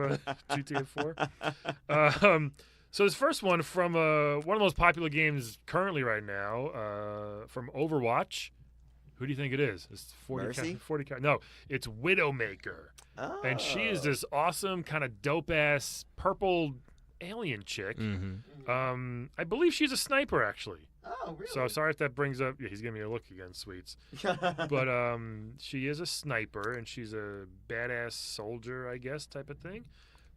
Speaker 1: GTA 4? So this first one from one of the most popular games currently right now, from Overwatch. Who do you think it is? It's 40
Speaker 3: Mercy?
Speaker 1: 40 No, it's Widowmaker.
Speaker 3: Oh.
Speaker 1: And she is this awesome kind of dope-ass purple alien chick.
Speaker 4: Mm-hmm.
Speaker 1: I believe she's a sniper, actually.
Speaker 3: Oh, really?
Speaker 1: So sorry if that brings up... Yeah, he's giving me a look again, Sweets. But she is a sniper, and she's a badass soldier, I guess, type of thing.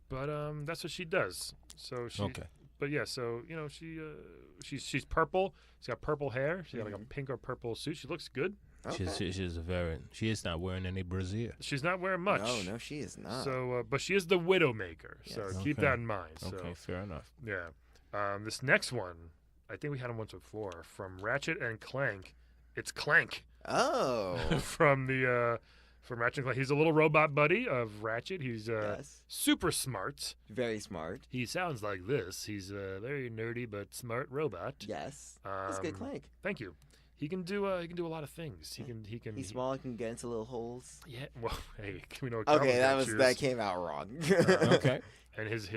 Speaker 1: But that's what she does. So she...
Speaker 4: Okay.
Speaker 1: But yeah, so you know she's purple. She's got purple hair. She's got like a pink or purple suit. She looks good.
Speaker 3: Okay.
Speaker 4: She's a very. She is not wearing any brassiere.
Speaker 1: She's not wearing much.
Speaker 3: No, she is not.
Speaker 1: So, but she is the Widowmaker. So
Speaker 3: Yes.
Speaker 1: keep
Speaker 4: Okay.
Speaker 1: that in mind. So
Speaker 4: Okay, fair enough.
Speaker 1: yeah, this next one, I think we had him once before from Ratchet and Clank. It's Clank
Speaker 3: Oh.
Speaker 1: from Ratchet and Clank. He's a little robot buddy of Ratchet. He's
Speaker 3: Yes.
Speaker 1: super smart.
Speaker 3: Very smart.
Speaker 1: He sounds like this. He's a very nerdy but smart robot.
Speaker 3: Yes. That's good, Clank.
Speaker 1: Thank you. He can do a lot of things. He can.
Speaker 3: He's small. He can get into little holes.
Speaker 1: Yeah. Well, hey, we know. What
Speaker 3: Okay,
Speaker 1: Calvin's gonna
Speaker 3: that
Speaker 1: choose.
Speaker 3: came out wrong.
Speaker 4: Okay.
Speaker 1: And his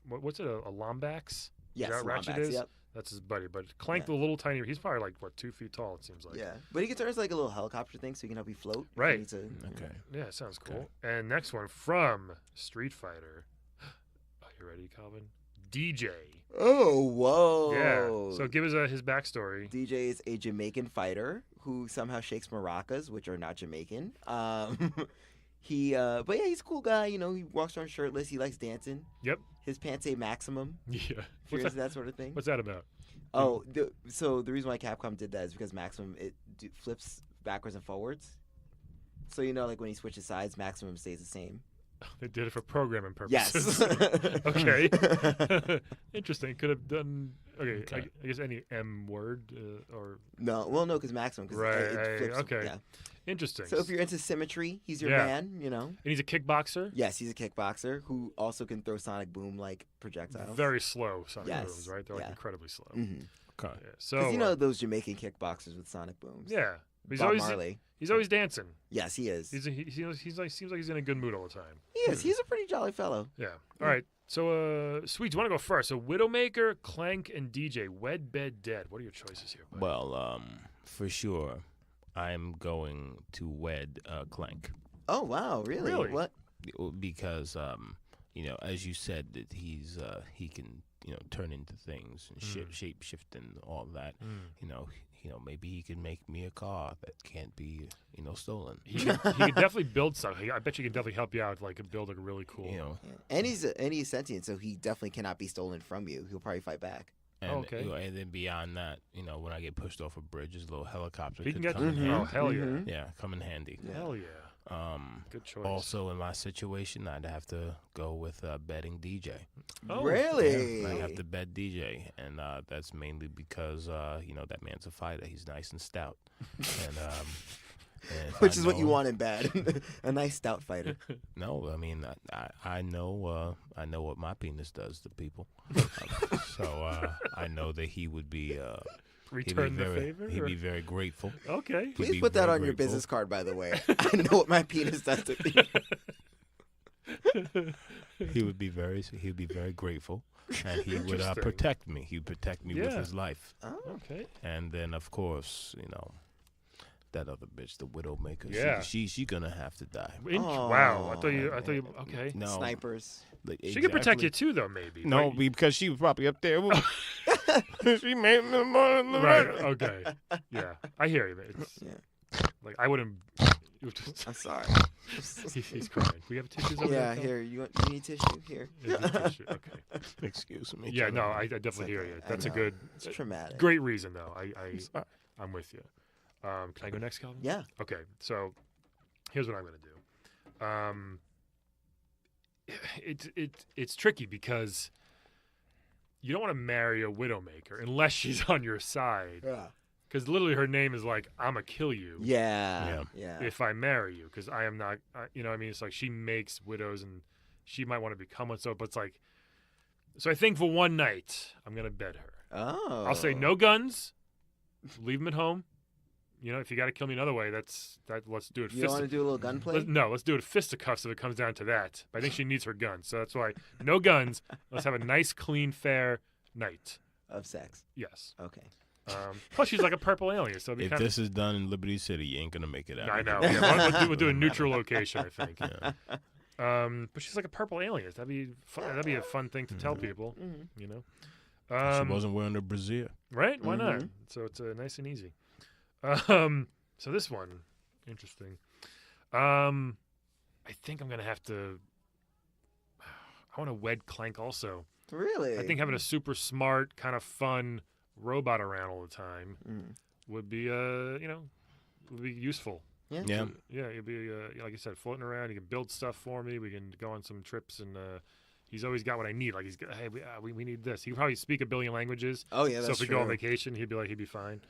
Speaker 1: what's it? A Lombax?
Speaker 3: Yes,
Speaker 1: that Ratchet
Speaker 3: Lombax,
Speaker 1: is?
Speaker 3: Yep.
Speaker 1: That's his buddy. But Clank,
Speaker 3: Yeah.
Speaker 1: the little tiny, he's probably like what 2 feet tall. It seems like.
Speaker 3: Yeah, but he can turn into like a little helicopter thing, so he can help you float. if you
Speaker 1: Right.
Speaker 3: need to,
Speaker 4: Okay.
Speaker 1: Yeah, sounds cool. And next one from Street Fighter. Are you ready, Calvin? DJ.
Speaker 3: Oh, whoa.
Speaker 1: Yeah. So give us his backstory.
Speaker 3: DJ is a Jamaican fighter who somehow shakes maracas, which are not Jamaican. But yeah, he's a cool guy. You know, he walks around shirtless. He likes dancing.
Speaker 1: Yep.
Speaker 3: His pants say maximum.
Speaker 1: Yeah.
Speaker 3: If you're
Speaker 1: What's
Speaker 3: into
Speaker 1: that,
Speaker 3: that sort of thing.
Speaker 1: what's that about?
Speaker 3: Oh, so the reason why Capcom did that is because Maximum flips backwards and forwards. So you know, like when he switches sides, Maximum stays the same.
Speaker 1: They did it for programming
Speaker 3: Yes.
Speaker 1: purposes. Okay. Interesting. Could have done. Okay.
Speaker 4: Okay.
Speaker 1: I guess any M word or
Speaker 3: No, because Maximum. Cause
Speaker 1: Right,
Speaker 3: It flips,
Speaker 1: okay.
Speaker 3: Yeah.
Speaker 1: interesting.
Speaker 3: So if you're into symmetry, he's your
Speaker 1: Yeah.
Speaker 3: man. You know.
Speaker 1: And he's a kickboxer.
Speaker 3: Yes, he's a kickboxer who also can throw sonic boom like projectiles.
Speaker 1: Very slow sonic
Speaker 3: Yes,
Speaker 1: moves, right? They're like
Speaker 3: yeah.
Speaker 1: incredibly slow.
Speaker 3: Because
Speaker 4: Okay.
Speaker 1: Yeah. So
Speaker 3: you know those Jamaican kickboxers with sonic booms.
Speaker 1: yeah, he's
Speaker 3: Bob
Speaker 1: always
Speaker 3: Marley.
Speaker 1: he's always dancing.
Speaker 3: Yes, he is.
Speaker 1: He's like seems like he's in a good mood all the time.
Speaker 3: He is. He's a pretty jolly fellow.
Speaker 1: Yeah. All right. So Sweet, you want to go first? So Widowmaker, Clank, and DJ. Wed, bed, dead. What are your choices here? Bud?
Speaker 4: Well, for sure, I'm going to wed Clank
Speaker 3: Oh wow, really?
Speaker 1: Really?
Speaker 3: What?
Speaker 4: because you know, as you said, that he can turn into things and shape shift and all that. You know, maybe he can make me a car that can't be stolen.
Speaker 1: He could definitely build something. I bet you can definitely help you out. Like build a really cool.
Speaker 4: You know,
Speaker 3: Yeah. And he's sentient, so he definitely cannot be stolen from you. He'll probably fight back.
Speaker 4: and
Speaker 1: Okay.
Speaker 4: and then beyond that, when I get pushed off a bridge, his little helicopter
Speaker 1: He
Speaker 4: could
Speaker 1: can get.
Speaker 4: come in handy.
Speaker 1: Oh hell yeah.
Speaker 3: Mhm.
Speaker 4: Yeah, come in handy.
Speaker 1: Hell yeah. Good choice.
Speaker 4: Also, in my situation, I'd have to go with betting DJ.
Speaker 1: Oh,
Speaker 3: Really?
Speaker 4: Yeah, I have to bet DJ, and that's mainly because that man's a fighter. He's nice and stout, and
Speaker 3: Which is what you want in bad. A nice stout fighter.
Speaker 4: No, I mean I know what my penis does to people, so I know that he would be
Speaker 1: Return the favor?
Speaker 4: He'd
Speaker 1: or-
Speaker 4: be very grateful.
Speaker 1: Okay.
Speaker 4: He'd
Speaker 3: Please
Speaker 4: be
Speaker 3: put that
Speaker 4: very
Speaker 3: on your
Speaker 4: grateful.
Speaker 3: business card, by the way. I know what my penis does to people.
Speaker 4: He'd be very grateful, and he would
Speaker 1: Interesting.
Speaker 4: protect me. He'd protect me with
Speaker 1: Yeah.
Speaker 4: his life.
Speaker 3: Oh.
Speaker 1: Okay.
Speaker 4: And then, of course, that other bitch, the Widowmaker.
Speaker 1: Yeah.
Speaker 4: She gonna have to die.
Speaker 1: Wow. I thought you. Okay.
Speaker 4: No,
Speaker 3: Snipers.
Speaker 4: like,
Speaker 1: She could protect
Speaker 4: exactly.
Speaker 1: you too, though. Maybe.
Speaker 4: No,
Speaker 1: Right?
Speaker 4: because she was probably up there. She made me more than the
Speaker 1: Right.
Speaker 4: rest.
Speaker 1: Okay. Yeah. I hear you. Man. It's,
Speaker 3: Yeah.
Speaker 1: Like I wouldn't.
Speaker 3: I'm sorry.
Speaker 1: He's crying. We have tissues over
Speaker 3: Yeah,
Speaker 1: there.
Speaker 3: here. You need tissue? Here.
Speaker 1: Yeah, the tissue. Okay.
Speaker 4: Excuse me.
Speaker 1: Yeah. No, I
Speaker 3: It's
Speaker 1: definitely hear
Speaker 3: okay.
Speaker 1: you.
Speaker 3: I
Speaker 1: That's a
Speaker 3: know.
Speaker 1: good,
Speaker 3: It's traumatic.
Speaker 1: great reason though.
Speaker 4: Sorry.
Speaker 1: I'm with you. Can I go next, Calvin?
Speaker 3: Yeah.
Speaker 1: Okay. So here's what I'm gonna do. It's tricky because you don't want to marry a widowmaker unless she's on your side.
Speaker 3: Yeah.
Speaker 1: Because literally her name is like, I'ma kill you
Speaker 3: Yeah. Yeah.
Speaker 1: if I marry you. Because I am not, you know what I mean? It's like she makes widows and she might want to become one. So, but it's like, so I think for one night, I'm going to bed her.
Speaker 3: Oh.
Speaker 1: I'll say no guns, leave them at home. You know, if you got to kill me another way, let's do it.
Speaker 3: You don't want to do a little gunplay?
Speaker 1: No, let's do it fisticuffs if it comes down to that. But I think she needs her guns. So that's why no guns. Let's have a nice, clean, fair night.
Speaker 3: Of sex.
Speaker 1: Yes.
Speaker 3: Okay.
Speaker 1: Plus, she's like a purple alien. So it'd be
Speaker 4: If
Speaker 1: kind of.
Speaker 4: this is done in Liberty City, you ain't gonna make it out.
Speaker 1: I know. Yeah, we'll do a neutral location, I think.
Speaker 4: Yeah.
Speaker 1: But she's like a purple alien. That'd be fun. That'd be a fun thing to tell people.
Speaker 3: Mm-hmm.
Speaker 1: You know.
Speaker 4: She wasn't wearing the brassiere.
Speaker 1: Right? Why not?
Speaker 3: Mhm.
Speaker 1: So it's nice and easy. So this one, interesting. I think I'm gonna have to. I want to wed Clank also.
Speaker 3: Really?
Speaker 1: I think having a super smart, kind of fun robot around all the time
Speaker 3: Mm.
Speaker 1: would be, would be useful.
Speaker 3: Yeah.
Speaker 4: Yeah.
Speaker 1: Yeah, it'd be like I said, floating around. He can build stuff for me. We can go on some trips, and he's always got what I need. Like hey, we need this. He can probably speak a billion languages.
Speaker 3: Oh yeah,
Speaker 1: So
Speaker 3: that's
Speaker 1: if we
Speaker 3: true.
Speaker 1: go on vacation, he'd be fine.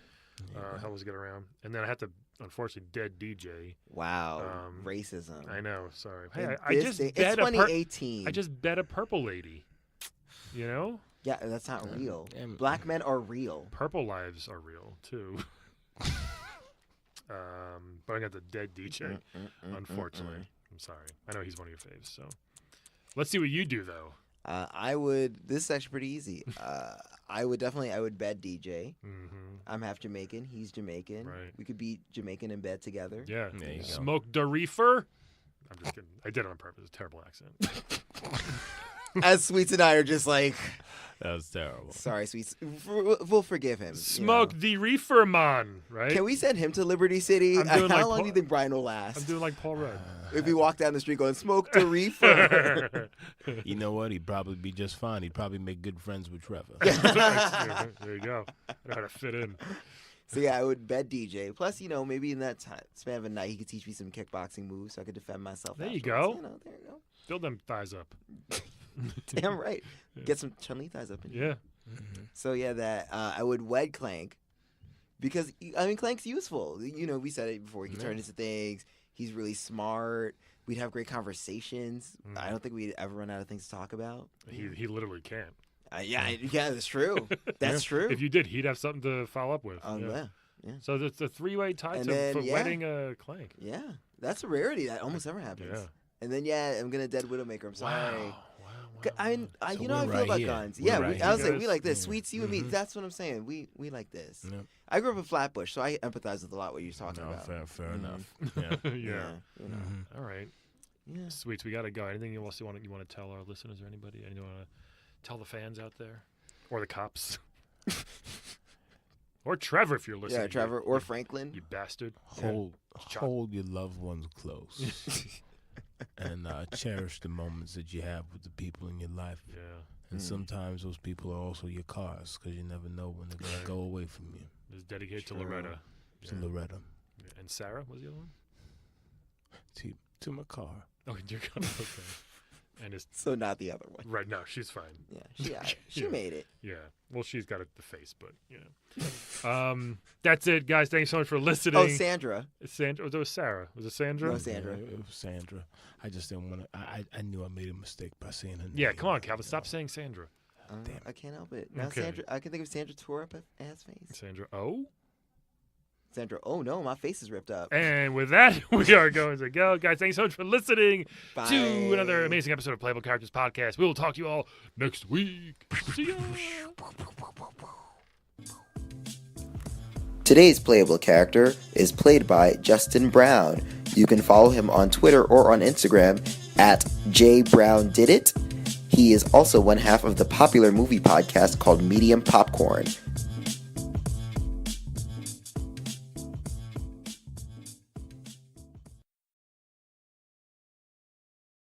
Speaker 1: Help us get around. And then I had to, unfortunately, dead DJ.
Speaker 3: Wow.
Speaker 1: Um,
Speaker 3: Racism.
Speaker 1: I know. Sorry. Hey,
Speaker 3: In
Speaker 1: I
Speaker 3: this
Speaker 1: just
Speaker 3: day-
Speaker 1: bet
Speaker 3: it's
Speaker 1: a
Speaker 3: 2018.
Speaker 1: I just bet a purple lady. You know,
Speaker 3: Yeah, that's not real.
Speaker 4: Yeah.
Speaker 3: Black men are real.
Speaker 1: purple lives are real too. But I got the dead DJ. Unfortunately, I'm sorry. I know he's one of your faves. So let's see what you do though.
Speaker 3: I would. This is actually pretty easy. I would bed DJ.
Speaker 1: Mm-hmm.
Speaker 3: I'm half Jamaican. He's Jamaican.
Speaker 1: Right.
Speaker 3: We could be Jamaican in bed together.
Speaker 1: Yeah.
Speaker 4: There you go.
Speaker 1: Smoke the reefer. I'm just kidding. I did it on purpose. It's a terrible accent.
Speaker 3: As Sweets and I are just like,
Speaker 4: That was terrible.
Speaker 3: sorry, Sweets. We'll forgive him. you
Speaker 1: Smoke
Speaker 3: know.
Speaker 1: the reefer man. Right.
Speaker 3: Can we send him to Liberty City?
Speaker 1: I'm doing
Speaker 3: How
Speaker 1: like
Speaker 3: long
Speaker 1: Paul-
Speaker 3: do you think Brian will last?
Speaker 1: I'm doing like Paul Rudd.
Speaker 3: If we walk down the street going, smoke the reefer.
Speaker 4: You know what? He'd probably be just fine. He'd probably make good friends with Trevor.
Speaker 1: There you go. I know how to fit in.
Speaker 3: So yeah, I would bed DJ. Plus, maybe in that time span of a night, he could teach me some kickboxing moves so I could defend myself.
Speaker 1: There you
Speaker 3: afterwards.
Speaker 1: go.
Speaker 3: There you go.
Speaker 1: Build them thighs up.
Speaker 3: Damn right. Get some Chun-Li thighs up in you.
Speaker 1: Yeah.
Speaker 3: So yeah, that I would wed Clank because Clank's useful. We said it before. He can turn into things. He's really smart. We'd have great conversations. I don't think we'd ever run out of things to talk about.
Speaker 1: He literally can't.
Speaker 3: Yeah, that's true. That's true.
Speaker 1: If you did, he'd have something to follow up with.
Speaker 3: Yeah.
Speaker 1: So it's a three-way tie
Speaker 3: And
Speaker 1: to
Speaker 3: then,
Speaker 1: for
Speaker 3: yeah.
Speaker 1: wedding Clank.
Speaker 3: Yeah, that's a rarity. That almost never happens.
Speaker 1: Yeah.
Speaker 3: And then I'm gonna dead Widowmaker. I'm sorry.
Speaker 1: Wow.
Speaker 3: I mean,
Speaker 4: So
Speaker 3: you know how I
Speaker 4: we're
Speaker 3: feel
Speaker 4: right
Speaker 3: about
Speaker 4: here.
Speaker 3: guns.
Speaker 4: We're
Speaker 3: Yeah,
Speaker 4: right
Speaker 3: I was
Speaker 1: here.
Speaker 3: like, we like this.
Speaker 4: Yeah.
Speaker 3: Sweets, you and me. That's what I'm saying. We like this.
Speaker 4: Yep.
Speaker 3: I grew up in Flatbush, so I empathize with a lot what you're talking
Speaker 4: No,
Speaker 3: about.
Speaker 4: fair
Speaker 3: Mhm.
Speaker 4: enough. Yeah.
Speaker 1: Yeah.
Speaker 3: You know.
Speaker 1: All right.
Speaker 3: Yeah.
Speaker 1: Sweets, we gotta go. Anything else you want to tell our listeners or anybody? Anything you want to tell the fans out there, or the cops, or Trevor if you're listening?
Speaker 3: Yeah, Trevor or Franklin.
Speaker 1: You bastard.
Speaker 4: Hold your loved ones close. And cherish the moments that you have with the people in your life.
Speaker 1: Yeah.
Speaker 4: And sometimes those people are also your cars because you never know when they're going to go away from you.
Speaker 1: It's dedicated to
Speaker 3: True.
Speaker 1: Loretta.
Speaker 4: To Loretta.
Speaker 1: Yeah. And Sarah was the other one.
Speaker 4: To my car.
Speaker 1: Oh, you're gonna okay. And it's
Speaker 3: So not the other one.
Speaker 1: right. No, she's fine.
Speaker 3: Yeah, she
Speaker 1: Yeah.
Speaker 3: made it.
Speaker 1: Yeah. Well, she's got the face, but that's it, guys. Thanks so much for listening.
Speaker 3: Oh, Sandra.
Speaker 1: It's Sandra. Oh, that was Sarah. Was it Sandra?
Speaker 3: No, Sandra.
Speaker 4: Yeah, it was Sandra. I just didn't want to. I knew I made a mistake by saying her name.
Speaker 1: Yeah. Come on, Calvin. Stop saying Sandra.
Speaker 3: I can't help it. Now
Speaker 1: Okay.
Speaker 3: Sandra, I can think of Sandra tore up ass face.
Speaker 1: Sandra Oh.
Speaker 3: Sandra, oh no, my face is ripped up.
Speaker 1: And with that, we are going to go. Guys, thanks so much for listening
Speaker 3: Bye.
Speaker 1: to another amazing episode of Playable Characters Podcast. We will talk to you all next week. See ya.
Speaker 3: Today's playable character is played by Justin Brown. You can follow him on Twitter or on Instagram at JBrownDidIt. He is also one half of the popular movie podcast called Medium Popcorn.